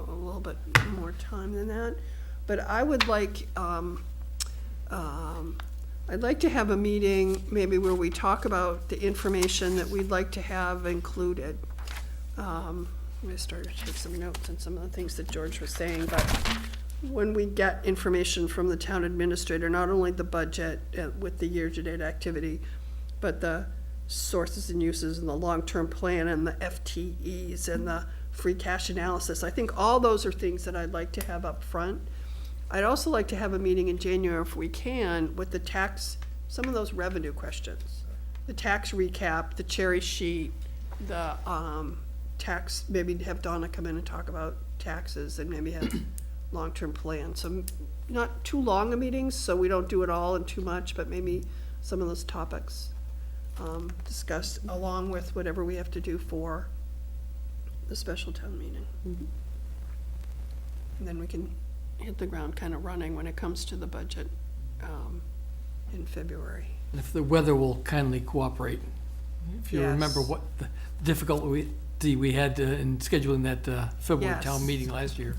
little bit more time than that, but I would like, I'd like to have a meeting maybe where we talk about the information that we'd like to have included. I'm gonna start to take some notes on some of the things that George was saying, but when we get information from the town administrator, not only the budget with the year-to-date activity, but the sources and uses and the long-term plan and the FTEs and the free cash analysis. I think all those are things that I'd like to have up front. I'd also like to have a meeting in January if we can with the tax, some of those revenue questions. The tax recap, the cherry sheet, the tax, maybe have Donna come in and talk about taxes and maybe have long-term plan. So not too long a meetings, so we don't do it all and too much, but maybe some of those topics discussed along with whatever we have to do for the special town meeting. And then we can hit the ground kind of running when it comes to the budget in February. And if the weather will kindly cooperate. If you remember Yes. what the difficulty we had in scheduling that February Yes. town meeting last year.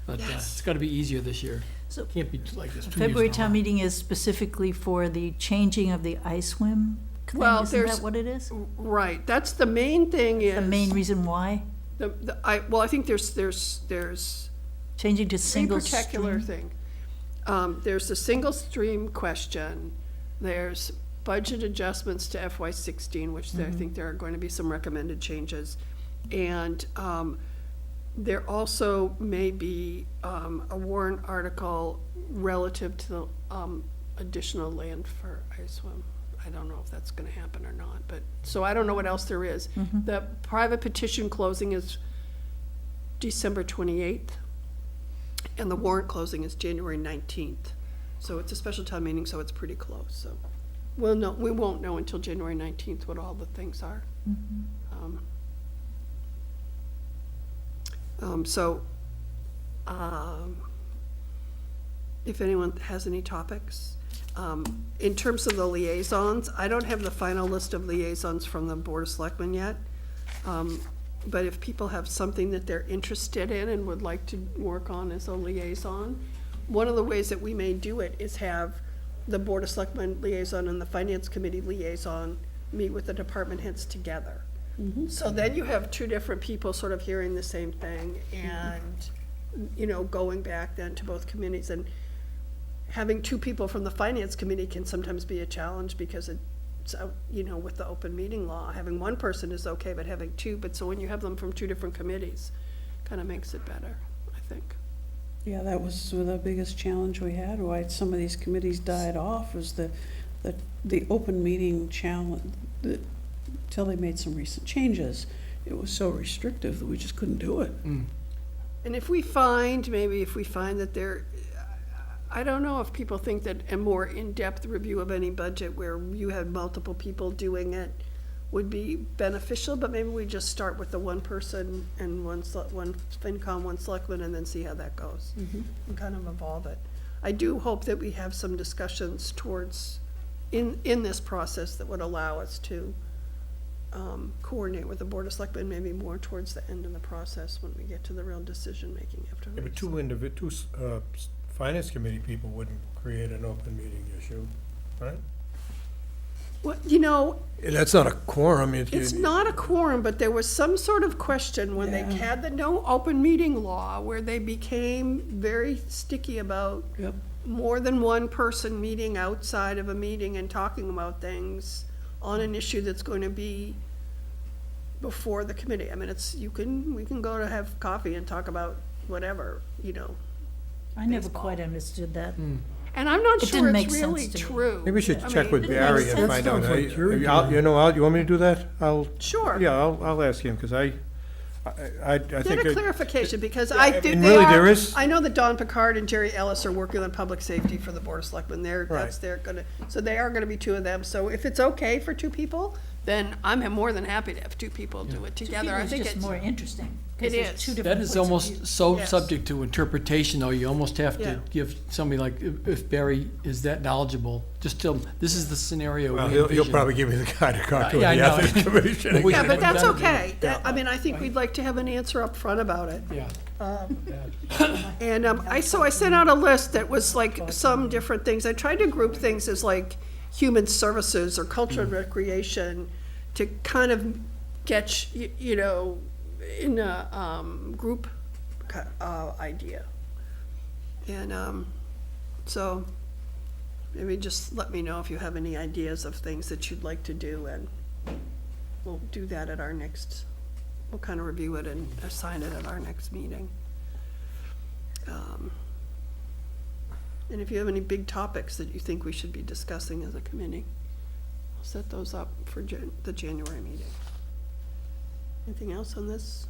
But Yes. it's gotta be easier this year. So Can't be like this 2 years February in a town row. meeting is specifically for the changing of the ice swim thing, Well, isn't there's- that what it is? Right, that's the main thing is. The main reason why? I think there's Changing to three single particular stream? thing. There's the single stream question, there's budget adjustments to FY16, which I think there are going to be some recommended changes. And there also may be a warrant article relative to the additional land for ice swim. I don't know if that's gonna happen or not, but, so I don't know what else there is. The private petition closing is December 28th, and the warrant closing is January 19th. So it's a special town meeting, so it's pretty close, so. We won't know until January 19th what all the things are. If anyone has any topics. In terms of the liaisons, I don't have the final list of liaisons from the Board of Selectmen yet. But if people have something that they're interested in and would like to work on as a liaison, one of the ways that we may do it is have the Board of Selectmen liaison and the Finance Committee liaison meet with the department heads together. So then you have two different people sort of hearing the same thing and, you know, going back then to both committees. And having two people from the Finance Committee can sometimes be a challenge because it's, you know, with the open meeting law, having one person is okay, but having two, but so when you have them from two different committees, kind of makes it better, I think. Yeah, that was the biggest challenge we had, why some of these committees died off, was the open meeting challenge, till they made some recent changes. It was so restrictive that we just couldn't do it. And if we find, that there, I don't know if people think that a more in-depth review of any budget where you had multiple people doing it would be beneficial, but maybe we just start with the one person and one FinCom, one selectman, and then see how that goes. And kind of evolve it. I do hope that we have some discussions towards, in this process that would allow us to coordinate with the Board of Selectmen, maybe more towards the end of the process when we get to the real decision-making afterwards. Yeah, but two finance committee people wouldn't create an open meeting issue, right? Well, you know, That's not a quorum. it's not a quorum, but there was some sort of question when they Yeah. had the no open meeting law, where they became very sticky about Yep. more than one person meeting outside of a meeting and talking about things on an issue that's going to be before the committee. I mean, we can go to have coffee and talk about whatever, you know. I never Baseball. quite understood that. And I'm not It sure didn't it's make sense really to me. true. Maybe we should I check mean, with it didn't Barry make and sense. find out. That sounds like jury You duty. know, you want me to do that? Sure. Yeah, I'll ask him, because I Get think. a clarification, because Yeah, I I think mean, they really, are, there is- I know that Don Picard and Jerry Ellis are working on public safety for the Board of Selectmen. So they are gonna be two of them. So if it's okay for two people, then I'm more than happy to have two people do it Two together. people I is think just it's, more interesting. 'cause It there's is. two That different is points of almost view. so Yes. subject to interpretation, though. You almost have Yeah. to give somebody like, if Barry is that knowledgeable, just tell him, this is the scenario Well, we he'll envision. probably give me the guy to talk to Yeah, I in the know. Ethics Commission. We yeah, should but have that's done it. okay. I mean, I think we'd like to have an answer up front about it. Yeah. And I sent out a list that was like some different things. I tried to group things as like human services or culture and recreation to kind of get, you know, in a group idea. And so maybe just let me know if you have any ideas of things that you'd like to do, and we'll do that at our next, we'll kind of review it and assign it at our next meeting. And if you have any big topics that you think we should be discussing as a committee, I'll set those up for the January meeting. Anything else on this?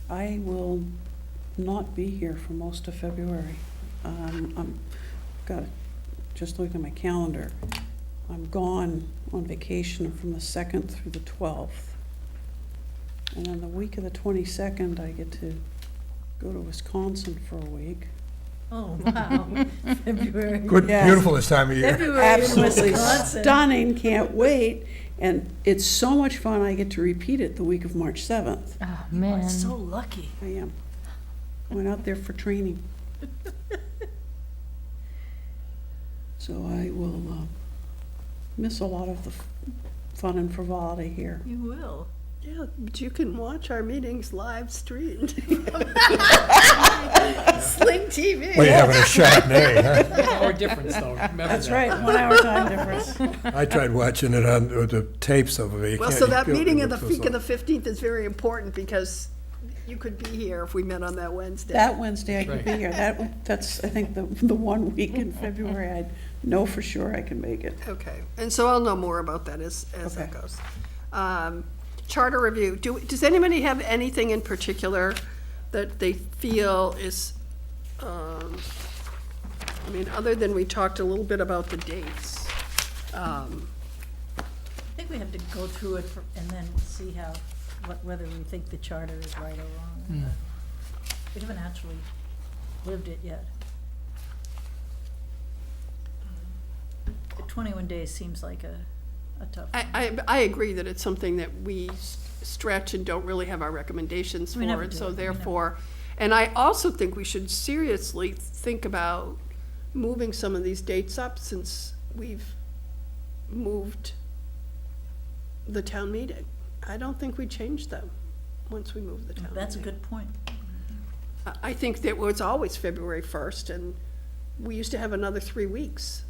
I will not be here for most of February. Just looking at my calendar, I'm gone on vacation from the 2nd through the 12th. And then the week of the 22nd, I get to go to Wisconsin for a week. Oh, wow. February. Good, Yeah. beautiful this time of year. February in Absolutely Wisconsin. stunning, can't wait. And it's so much fun, I get to repeat it the week of March 7th. Oh, Oh, man. so lucky. I am. Going out there for training. So I will miss a lot of the fun and frivolity here. You will. Yeah, but you can watch our meetings live streamed. Sling TV. Well, you're having a Chardonnay, huh? Hour difference, though. Remember That's that. right, 1 hour time difference. I tried watching it on the tapes of it. Well, so that meeting of the week of the 15th is very important because you could be here if we met on that Wednesday. That Wednesday I can be here. That's, I think, the 1 week in February I know for sure I can make it. Okay, and so I'll know more about that as that Okay. goes. Charter review, does anybody have anything in particular that they feel is, I mean, other than we talked a little bit about the dates? I think we have to go through it and then see whether we think the charter is right or wrong. We haven't actually lived it yet. The 21 days seems like a a tough. I agree that it's something that we stretch and don't really have our recommendations We never for, and do so it. We never- therefore, and I also think we should seriously think about moving some of these dates up, since we've moved the town meeting. I don't think we change them once we move the town meeting. That's a good point. I think that it was always February 1st, and we used to have another 3 weeks.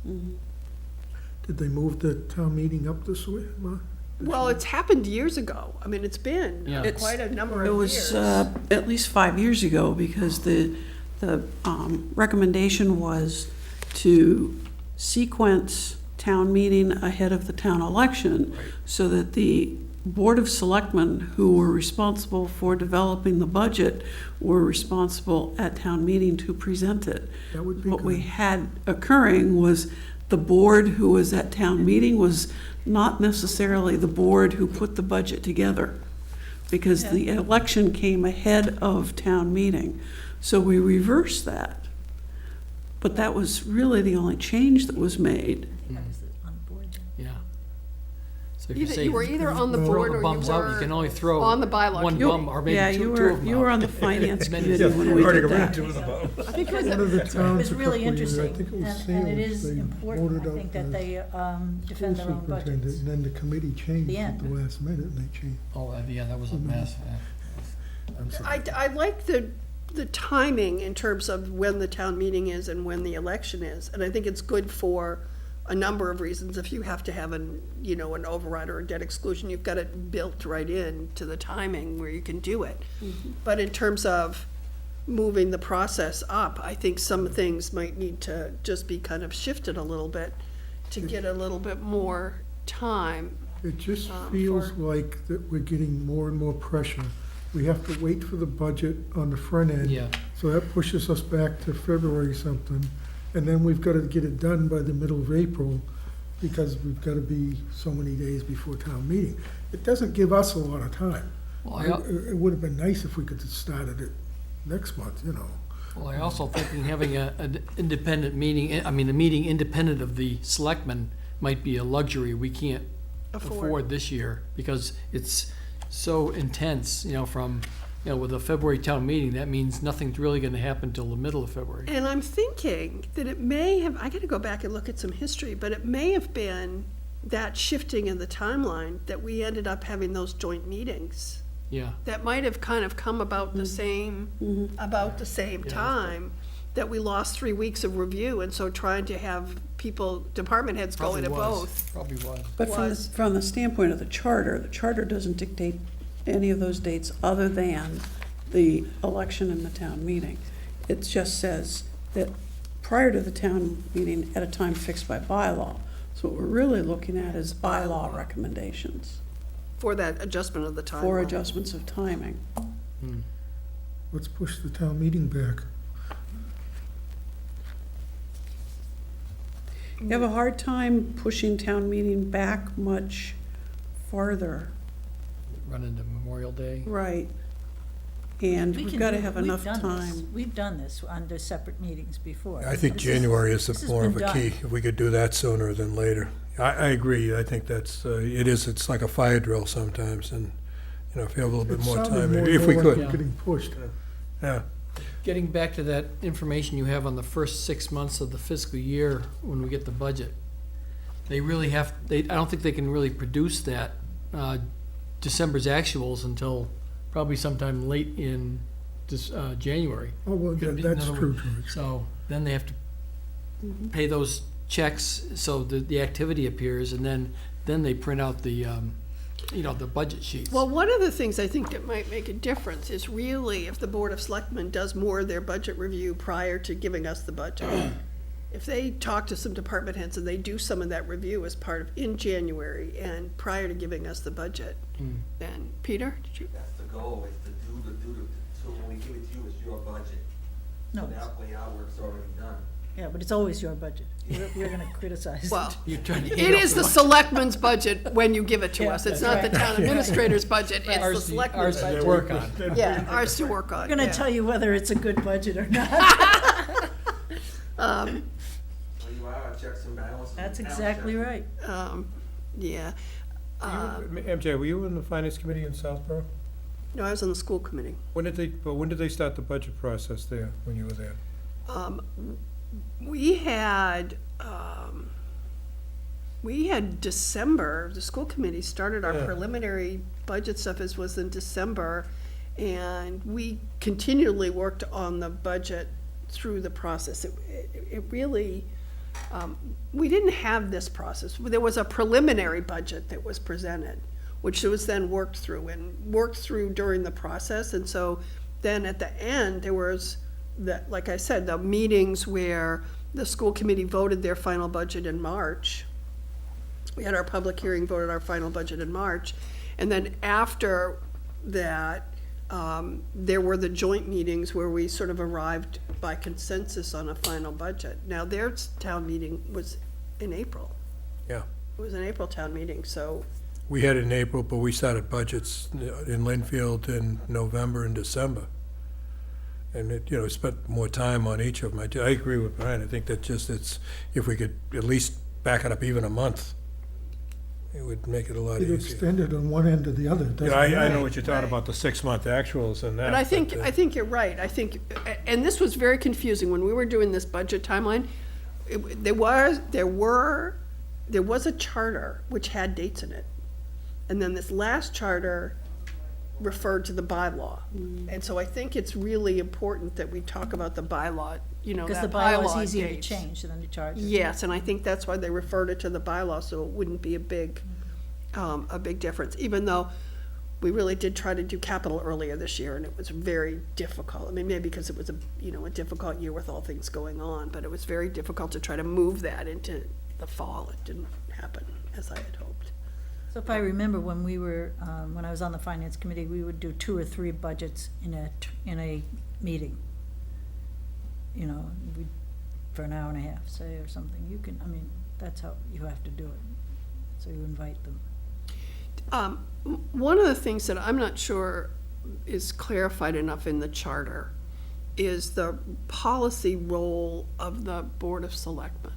Did they move the town meeting up this way, Ma? Well, it's happened years ago. I mean, it's been Yeah. quite a number It of was years. at least 5 years ago, because the recommendation was to sequence town meeting ahead of the town election, so that the Board of Selectmen, who were responsible for developing the budget, were responsible at town meeting to present it. That would be What we good. had occurring was the board who was at town meeting was not necessarily the board who put the budget together, because the election came ahead of town meeting. So we reversed that. But that was really the only change that was made. I think I was on the board then. Yeah. So if you Either, say you were either on the Throw board the or you bums out, you can only were throw on the bylaw. one committee. bum, or maybe Yeah, two you of were, them you were out. on the finance Many committee different when we Already did ran that. two of them out. I think it was One of the It towns was a really couple of years, I interesting, think it was and it Salem, is they important, voted I out think, that the they school defend their own superintendent, budgets. and then the committee changed The at end. the last minute, and they changed. Oh, yeah, that was a mess. Yeah. I'm sorry. I like the timing in terms of when the town meeting is and when the election is. And I think it's good for a number of reasons. If you have to have an override or a debt exclusion, you've got it built right in to the timing where you can do it. But in terms of moving the process up, I think some things might need to just be kind of shifted a little bit to get a little bit more time. It just for- feels like that we're getting more and more pressure. We have to wait for the budget on the front end. Yeah. So that pushes us back to February something, and then we've got to get it done by the middle of April, because we've got to be so many days before town meeting. It doesn't give us a lot of time. Well, It would have been nice if we could have started it next month, you know. Well, I also thinking having an independent meeting, a meeting independent of the selectmen might be a luxury we can't afford this year, because it's so intense, from, with a February town meeting, that means nothing's really gonna happen till the middle of February. And I'm thinking that it may have, I gotta go back and look at some history, but it may have been that shifting in the timeline that we ended up having those joint meetings. Yeah, That might have kind of come about the same time, that we lost 3 weeks of review, and so trying to have department heads go probably into was, both. probably was. But Was- from the standpoint of the charter doesn't dictate any of those dates other than the election and the town meeting. It just says that prior to the town meeting at a time fixed by bylaw. So what we're really looking at is bylaw recommendations For that adjustment of the timeline. for adjustments of timing. Let's push the town meeting back. You have a hard time pushing town meeting back much farther. Run into Memorial Day. Right. And We we've can got to do- have we've enough done this. time. We've done this under separate meetings before. I think This January is this has more of been a key, done. if we could do that sooner than later. I agree, I think that's, it's like a fire drill sometimes, and, if you have a little bit It more sounded time, more if we like could, we're getting pushed. yeah. Getting back to that information you have on the first 6 months of the fiscal year when we get the budget, they really I don't think they can really produce that, December's actuals until probably sometime late in January. Oh, well, Could be that's another true, one. George. So then they have to pay those checks so the activity appears, and then they print out the budget sheets. Well, one of the things I think that might make a difference is really if the Board of Selectmen does more of their budget review prior to giving us the budget. If they talk to some department heads and they do some of that review as in January and prior to giving us the budget, then, Peter, did you? That's the goal, is to so when we give it to you, it's your budget. No, So that way our work's already done. yeah, but it's always your budget. We're gonna criticize Well, it. You're trying to it eat up is the money. selectmen's budget when you give it to Yeah, us. It's that's not the right. town administrator's budget, it's the Ours selectmen's to budget. work on. Yeah, ours to work on. We're gonna yeah. tell you whether it's a good budget or not. So you are checks and balances. That's and exactly checks. right. Yeah. MJ, were you in the finance committee in Southborough? No, I was on the school committee. When did they start the budget process there, when you were there? We had December, the school committee started our Yeah. preliminary budget stuff as was in December, and we continually worked on the budget through the process. It really, we didn't have this process. There was a preliminary budget that was presented, which was then worked through during the process. And so then at the end, there was like I said, the meetings where the school committee voted their final budget in March. We had our public hearing, voted our final budget in March. And then after that, there were the joint meetings where we sort of arrived by consensus on a final budget. Now, their town meeting was in April. Yeah. It was an April town meeting, so, We had it in April, but we started budgets in Linfield in November and December. And it, spent more time on each of them. I agree with Brian. I think that if we could at least back it up even a month, it would make it a lot Either easier. extend it on one end or the other. It doesn't I matter. know what you're talking about, the 6-month actuals and that. but I think you're right. And this was very confusing when we were doing this budget timeline. There was a charter which had dates in it. And then this last charter referred to the bylaw. And so I think it's really important that we talk about the bylaw, Because that the bylaw bylaw is easier to dates. change than the charter. Yes, and I think that's why they referred it to the bylaw, so it wouldn't be a big difference, even though we really did try to do capital earlier this year, and it was very difficult. I mean, maybe because it was a difficult year with all things going on, but it was very difficult to try to move that into the fall. It didn't happen as I had hoped. So if I remember, when I was on the finance committee, we would do 2 or 3 budgets in a meeting. For an hour and a half, say, or something. That's how you have to do it. So you invite them. One of the things that I'm not sure is clarified enough in the charter is the policy role of the Board of Selectmen.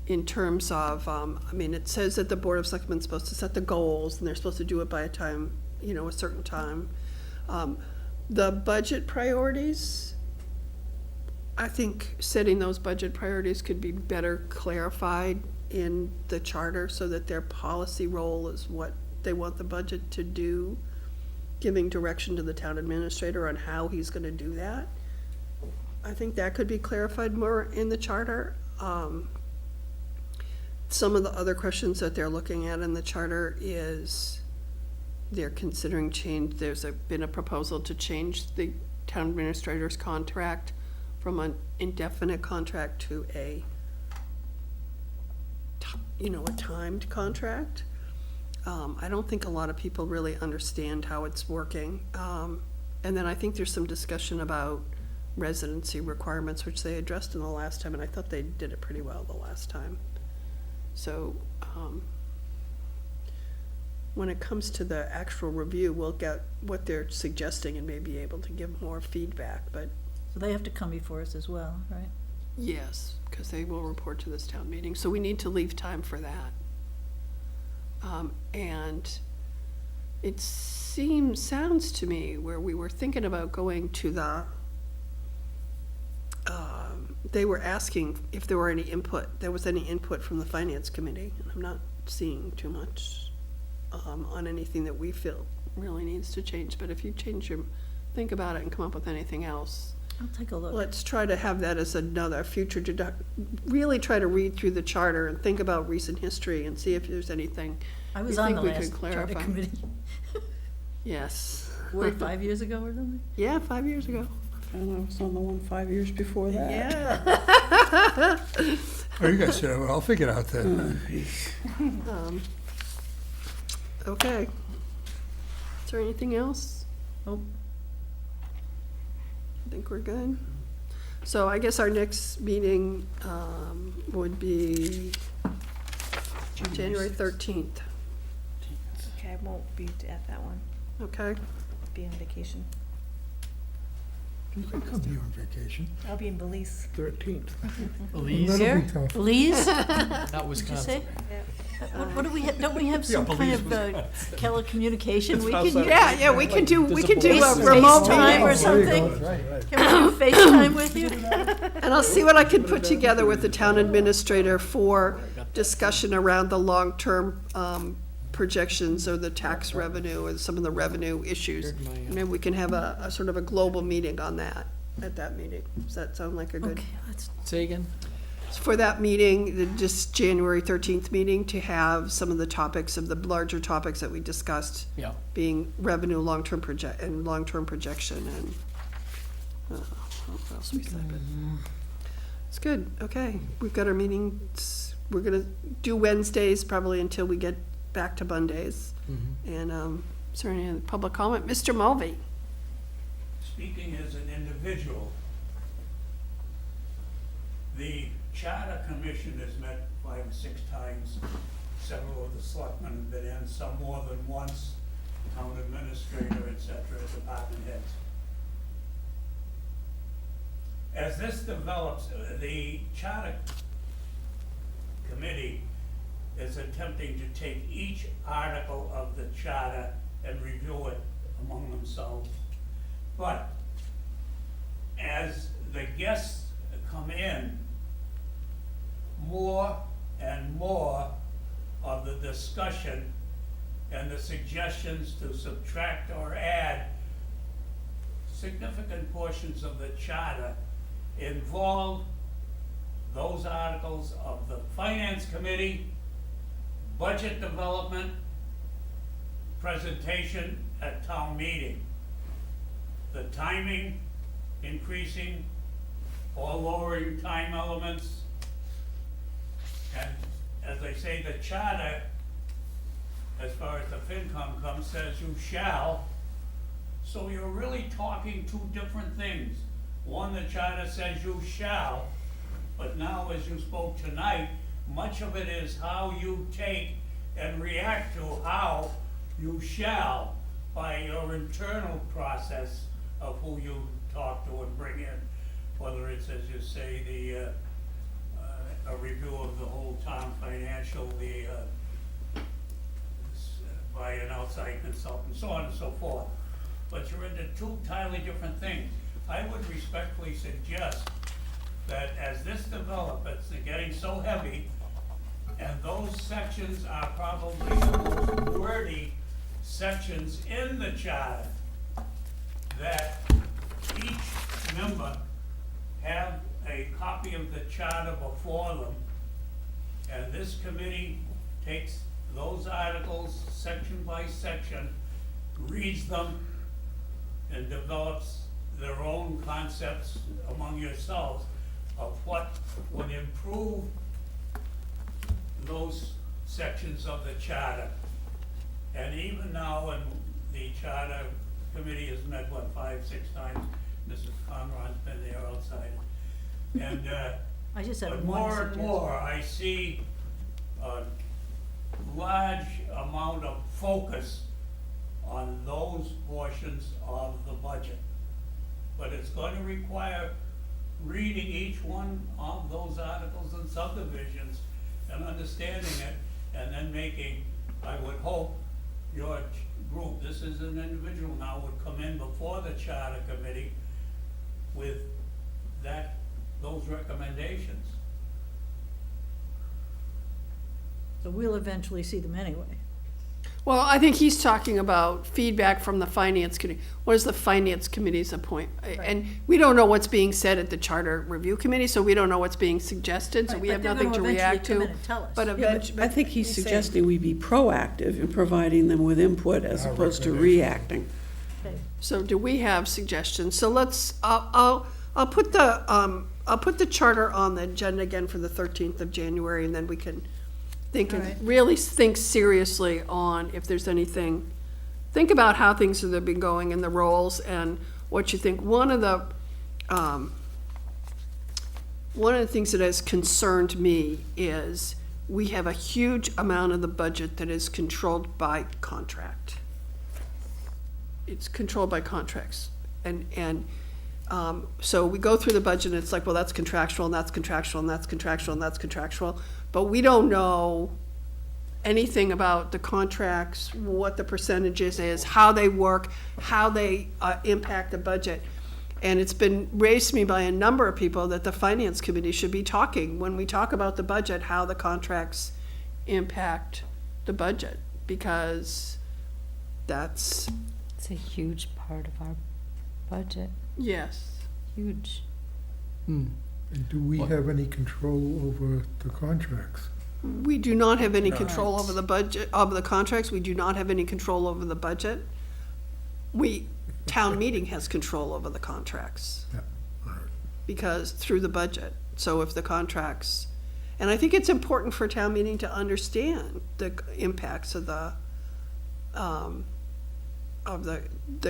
In terms of, it says that the Board of Selectmen is supposed to set the goals, and they're supposed to do it by a certain time. The budget priorities, I think setting those budget priorities could be better clarified in the charter so that their policy role is what they want the budget to do, giving direction to the town administrator on how he's gonna do that. I think that could be clarified more in the charter. Some of the other questions that they're looking at in the charter is they're considering change. There's been a proposal to change the town administrator's contract from an indefinite contract to a timed contract. I don't think a lot of people really understand how it's working. And then I think there's some discussion about residency requirements, which they addressed in the last time, and I thought they did it pretty well the last time. So, when it comes to the actual review, we'll get what they're suggesting and may be able to give more feedback, but So they have to come before us as well, right? yes, because they will report to this town meeting, so we need to leave time for that. And it sounds to me where we were thinking about going to they were asking if there was any input from the finance committee, and I'm not seeing too much on anything that we feel really needs to change, but if you think about it and come up with anything else, I'll take a look. let's try to have that as another future really try to read through the charter and think about recent history and see if there's anything I was you on think the we could last charter clarify. committee, Yes. 5 years ago or something? Yeah, 5 years ago. And I was on the one 5 years before that. Yeah. Oh, you guys should have, I'll figure it out then. Okay. Is there anything else? Nope. I think we're good. So I guess our next meeting would be January 13th, Okay, I won't be at that one. okay? Be on vacation. You can come here on vacation. I'll be in Belize. 13th. Belize, That'll be tough. Belize, not did you Wisconsin. say? What do we, don't we have some kind of telecommunication we can use? Yeah, we could do a Face- remote FaceTime or meeting. something? Right. Can we do FaceTime with you? And I'll see what I can put together with the town administrator for discussion around the long-term projections or the tax revenue and some of the revenue issues. And maybe we can have a sort of a global meeting on that, at that meeting. Does that sound like a good? Okay, let's, Say again? For that meeting, just January 13th meeting, to have some of the topics of the larger topics that we discussed Yeah. being revenue, long-term projection, and, what else we said, but, it's good, okay, we've got our meetings, we're gonna do Wednesdays probably until we get back to Mondays, and, is there any other public comment? Mr. Mulvey? Speaking as an individual, the Charter Commission has met 5 or 6 times. Several of the selectmen have been in, some more than once, town administrator, et cetera, department heads. As this develops, the Charter Committee is attempting to take each article of the charter and review it among themselves. But as the guests come in, more and more of the discussion and the suggestions to subtract or add significant portions of the charter involve those articles of the Finance Committee, budget development, presentation at town meeting. The timing, increasing or lowering time elements. And as I say, the charter, as far as the FinCom comes, says you shall. So you're really talking two different things. One, the charter says you shall, but now as you spoke tonight, much of it is how you take and react to how you shall by your internal process of who you talk to and bring in. Whether it's, as you say, a review of the whole town financial, by an outside consultant, so on and so forth. But you're into two entirely different things. I would respectfully suggest that as this develops, it's getting so heavy, and those sections are probably the most wordy sections in the charter, that each member have a copy of the charter before them, and this committee takes those articles section by section, reads them, and develops their own concepts among yourselves of what would improve those sections of the charter. And even now, and the charter committee has met, 5, 6 times, Mrs. Conron's been there outside. And, I just have but one more and suggestion. more, I see a large amount of focus on those portions of the budget. But it's going to require reading each one of those articles and subdivisions and understanding it, and then making, I would hope, your group, this is an individual now, would come in before the charter committee with those recommendations. So we'll eventually see them anyway. Well, I think he's talking about feedback from the finance committee. What is the finance committee's appoint? And we don't know what's being said at the charter review committee, so we don't know what's being suggested, so Right, we but have they're nothing to gonna eventually react come to. in and tell us. But Yeah, eventually. I think he's suggesting we be proactive in providing them with input as opposed to reacting. So do we have suggestions? So let's, I'll put the charter on the agenda again for the 13th of January, and then we can All right. really think seriously on if there's anything, think about how things have been going in the roles and what you think. One of the things that has concerned me is we have a huge amount of the budget that is controlled by contract. It's controlled by contracts. And So we go through the budget, and it's like, well, that's contractual, and that's contractual, and that's contractual, and that's contractual. But we don't know anything about the contracts, what the percentages is, how they work, how they impact the budget. And it's been raised to me by a number of people that the finance committee should be talking, when we talk about the budget, how the contracts impact the budget, because that's, It's a huge part of our budget, yes. huge. And do we have any control over the contracts? We do not have any No. control over the budget, of the contracts, we do not have any control over the budget. Town meeting has control over the contracts. Yeah, all right. Because, through the budget, so if the contracts, and I think it's important for town meeting to understand the impacts of the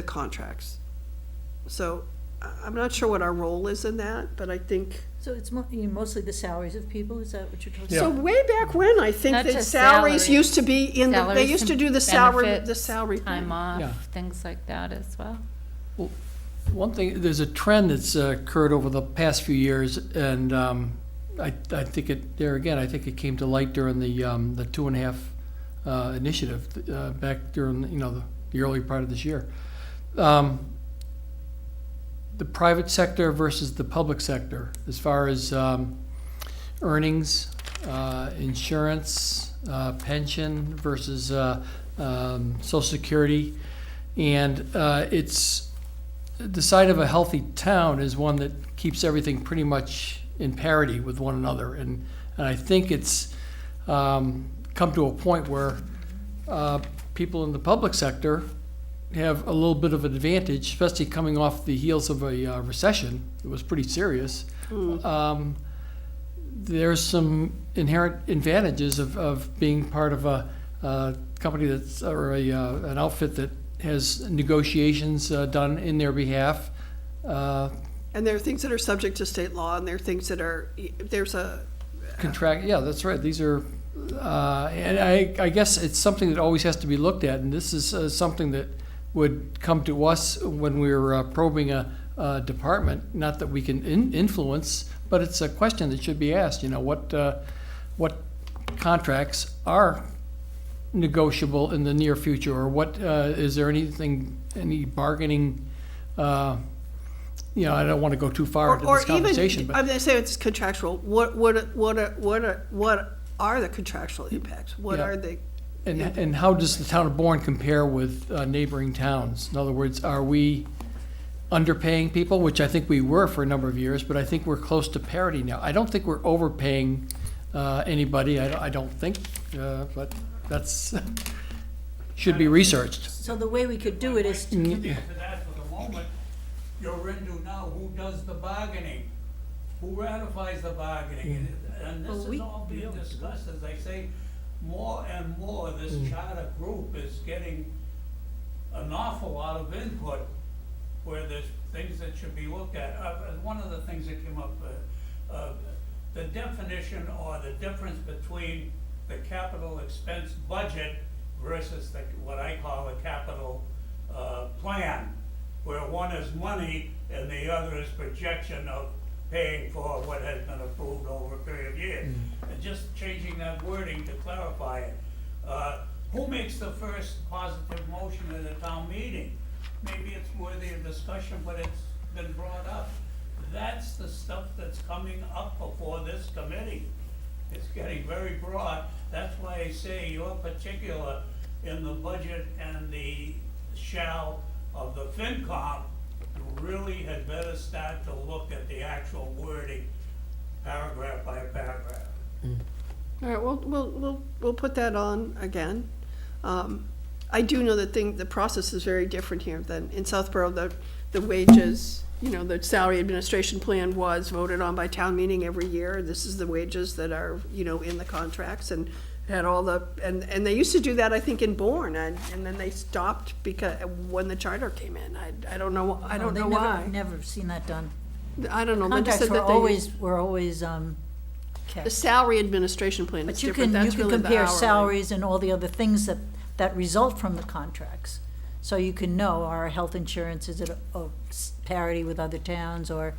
contracts. So, I'm not sure what our role is in that, but I think, So it's mostly the salaries of people, is that what you're talking so about? way back when, I think Not that just salaries salary. used to be in the, they Salaries used to and do the salary, the benefits, salary thing. Time Yeah. off, things like that as well. One thing, there's a trend that's occurred over the past few years, and I think I think it came to light during the 2.5 initiative back during, the early part of this year. The private sector versus the public sector, as far as earnings, insurance, pension versus Social Security. And it's, the side of a healthy town is one that keeps everything pretty much in parity with one another. And I think it's come to a point where people in the public sector have a little bit of an advantage, especially coming off the heels of a recession. It was pretty serious. There's some inherent advantages of being part of a company that's, or an outfit that has negotiations done in their behalf. And there are things that are subject to state law, and there are things that are, there's a, Contract, yeah, that's right. These are, and I guess it's something that always has to be looked at, and this is something that would come to us when we're probing a department. Not that we can influence, but it's a question that should be asked. What contracts are negotiable in the near future, or what is there any bargaining? I don't want to go too far into or this conversation, even, but I'm gonna say it's contractual, what are the contractual impacts? What Yeah. are they? and how does the town of Bourne compare with neighboring towns? In other words, are we underpaying people, which I think we were for a number of years, but I think we're close to parity now. I don't think we're overpaying anybody. I don't think, but that's should be researched. So the way we could do it is to To answer that for the moment, you're into now, who does the bargaining? Who ratifies the bargaining? And this Well, is all being discussed, as I say, more and more, this charter group is getting an awful lot of input where there's things that should be looked at. One of the things that came up, the definition or the difference between the capital expense budget versus what I call a capital plan, where one is money and the other is projection of paying for what has been approved over a period of years. And just changing that wording to clarify it. Who makes the first positive motion at a town meeting? Maybe it's worthy of discussion, but it's been brought up. That's the stuff that's coming up before this committee. It's getting very broad. That's why I say you're particular in the budget and the shall of the FinCom. You really had better start to look at the actual wording, paragraph by paragraph. All right, we'll put that on again. I do know that the process is very different here than in Southborough. The wages, the salary administration plan was voted on by town meeting every year. This is the wages that are, in the contracts, and had all the, and they used to do that, I think, in Bourne, and then they stopped because, when the charter came in. I don't know why. Never seen that done. I don't know. They just Contracts said were that they- always The kept. salary administration plan is But you different. can That's really the compare hourly. salaries and all the other things that result from the contracts. So you can know, our health insurance, is it a parity with other towns, or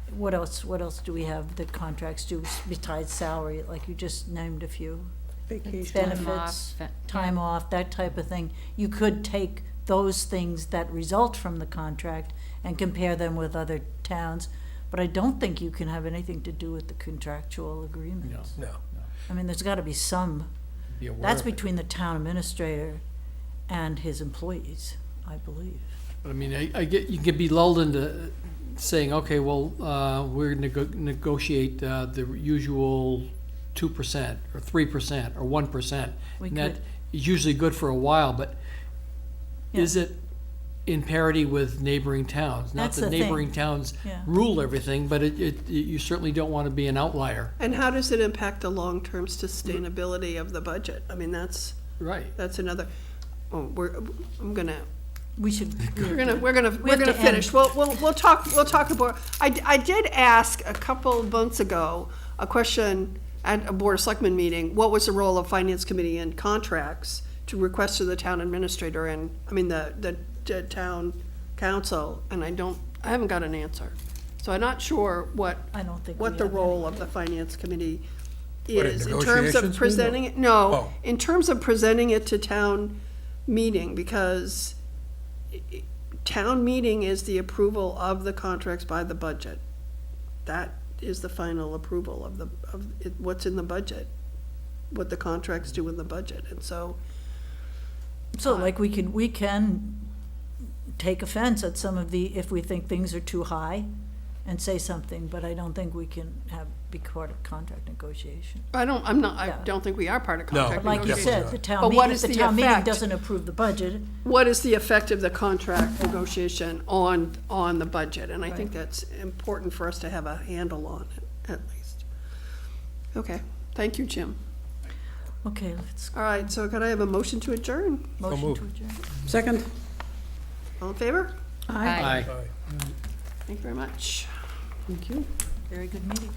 what else do we have that contracts do besides salary, like you just named a few? Vacation. Benefits, yeah. time off, that type of thing. You could take those things that result from the contract and compare them with other towns, but I don't think you can have anything to do with the contractual agreements. No. I mean, there's gotta be some, Be aware that's of it. between the town administrator and his employees, I believe. But I mean, I get, you can be lulled into saying, okay, well, we're negotiate the usual 2% or 3% or 1%. We And that could. is usually good for a while, but Yeah. is it in parity with neighboring towns? Not That's that the thing. neighboring towns Yeah. rule everything, but you certainly don't want to be an outlier. And how does it impact the long-term sustainability of the budget? I mean, that's Right. another, oh, I'm gonna, We should. we're gonna have to finish. end. We'll talk about, I did ask a couple of months ago a question at a Board of Selectmen meeting, what was the role of Finance Committee in contracts to request to the town administrator and, I mean, the town council, and I haven't got an answer. So I'm not sure what I don't think. what we the have role any. of the finance committee What, in is in terms negotiations, of you mean? presenting it, Oh. no, in terms of presenting it to town meeting, because town meeting is the approval of the contracts by the budget. That is the final approval of what's in the budget, what the contracts do in the budget, and so, So like we can take offense at some of the, if we think things are too high and say something, but I don't think we can be part of contract negotiation. I Yeah. don't think we are part of No. contract But like you negotiation. said, the town But what meeting, is if the the town meeting effect? doesn't approve the budget, What is the effect of the contract negotiation on the budget? And I think Right. that's important for us to have a handle on it, at least. Okay, thank you, Jim. okay, let's, All right, so could I have a motion to adjourn? motion moved. to adjourn. Second? All in favor? Aye. Thank you very much. Thank you. Very good meeting.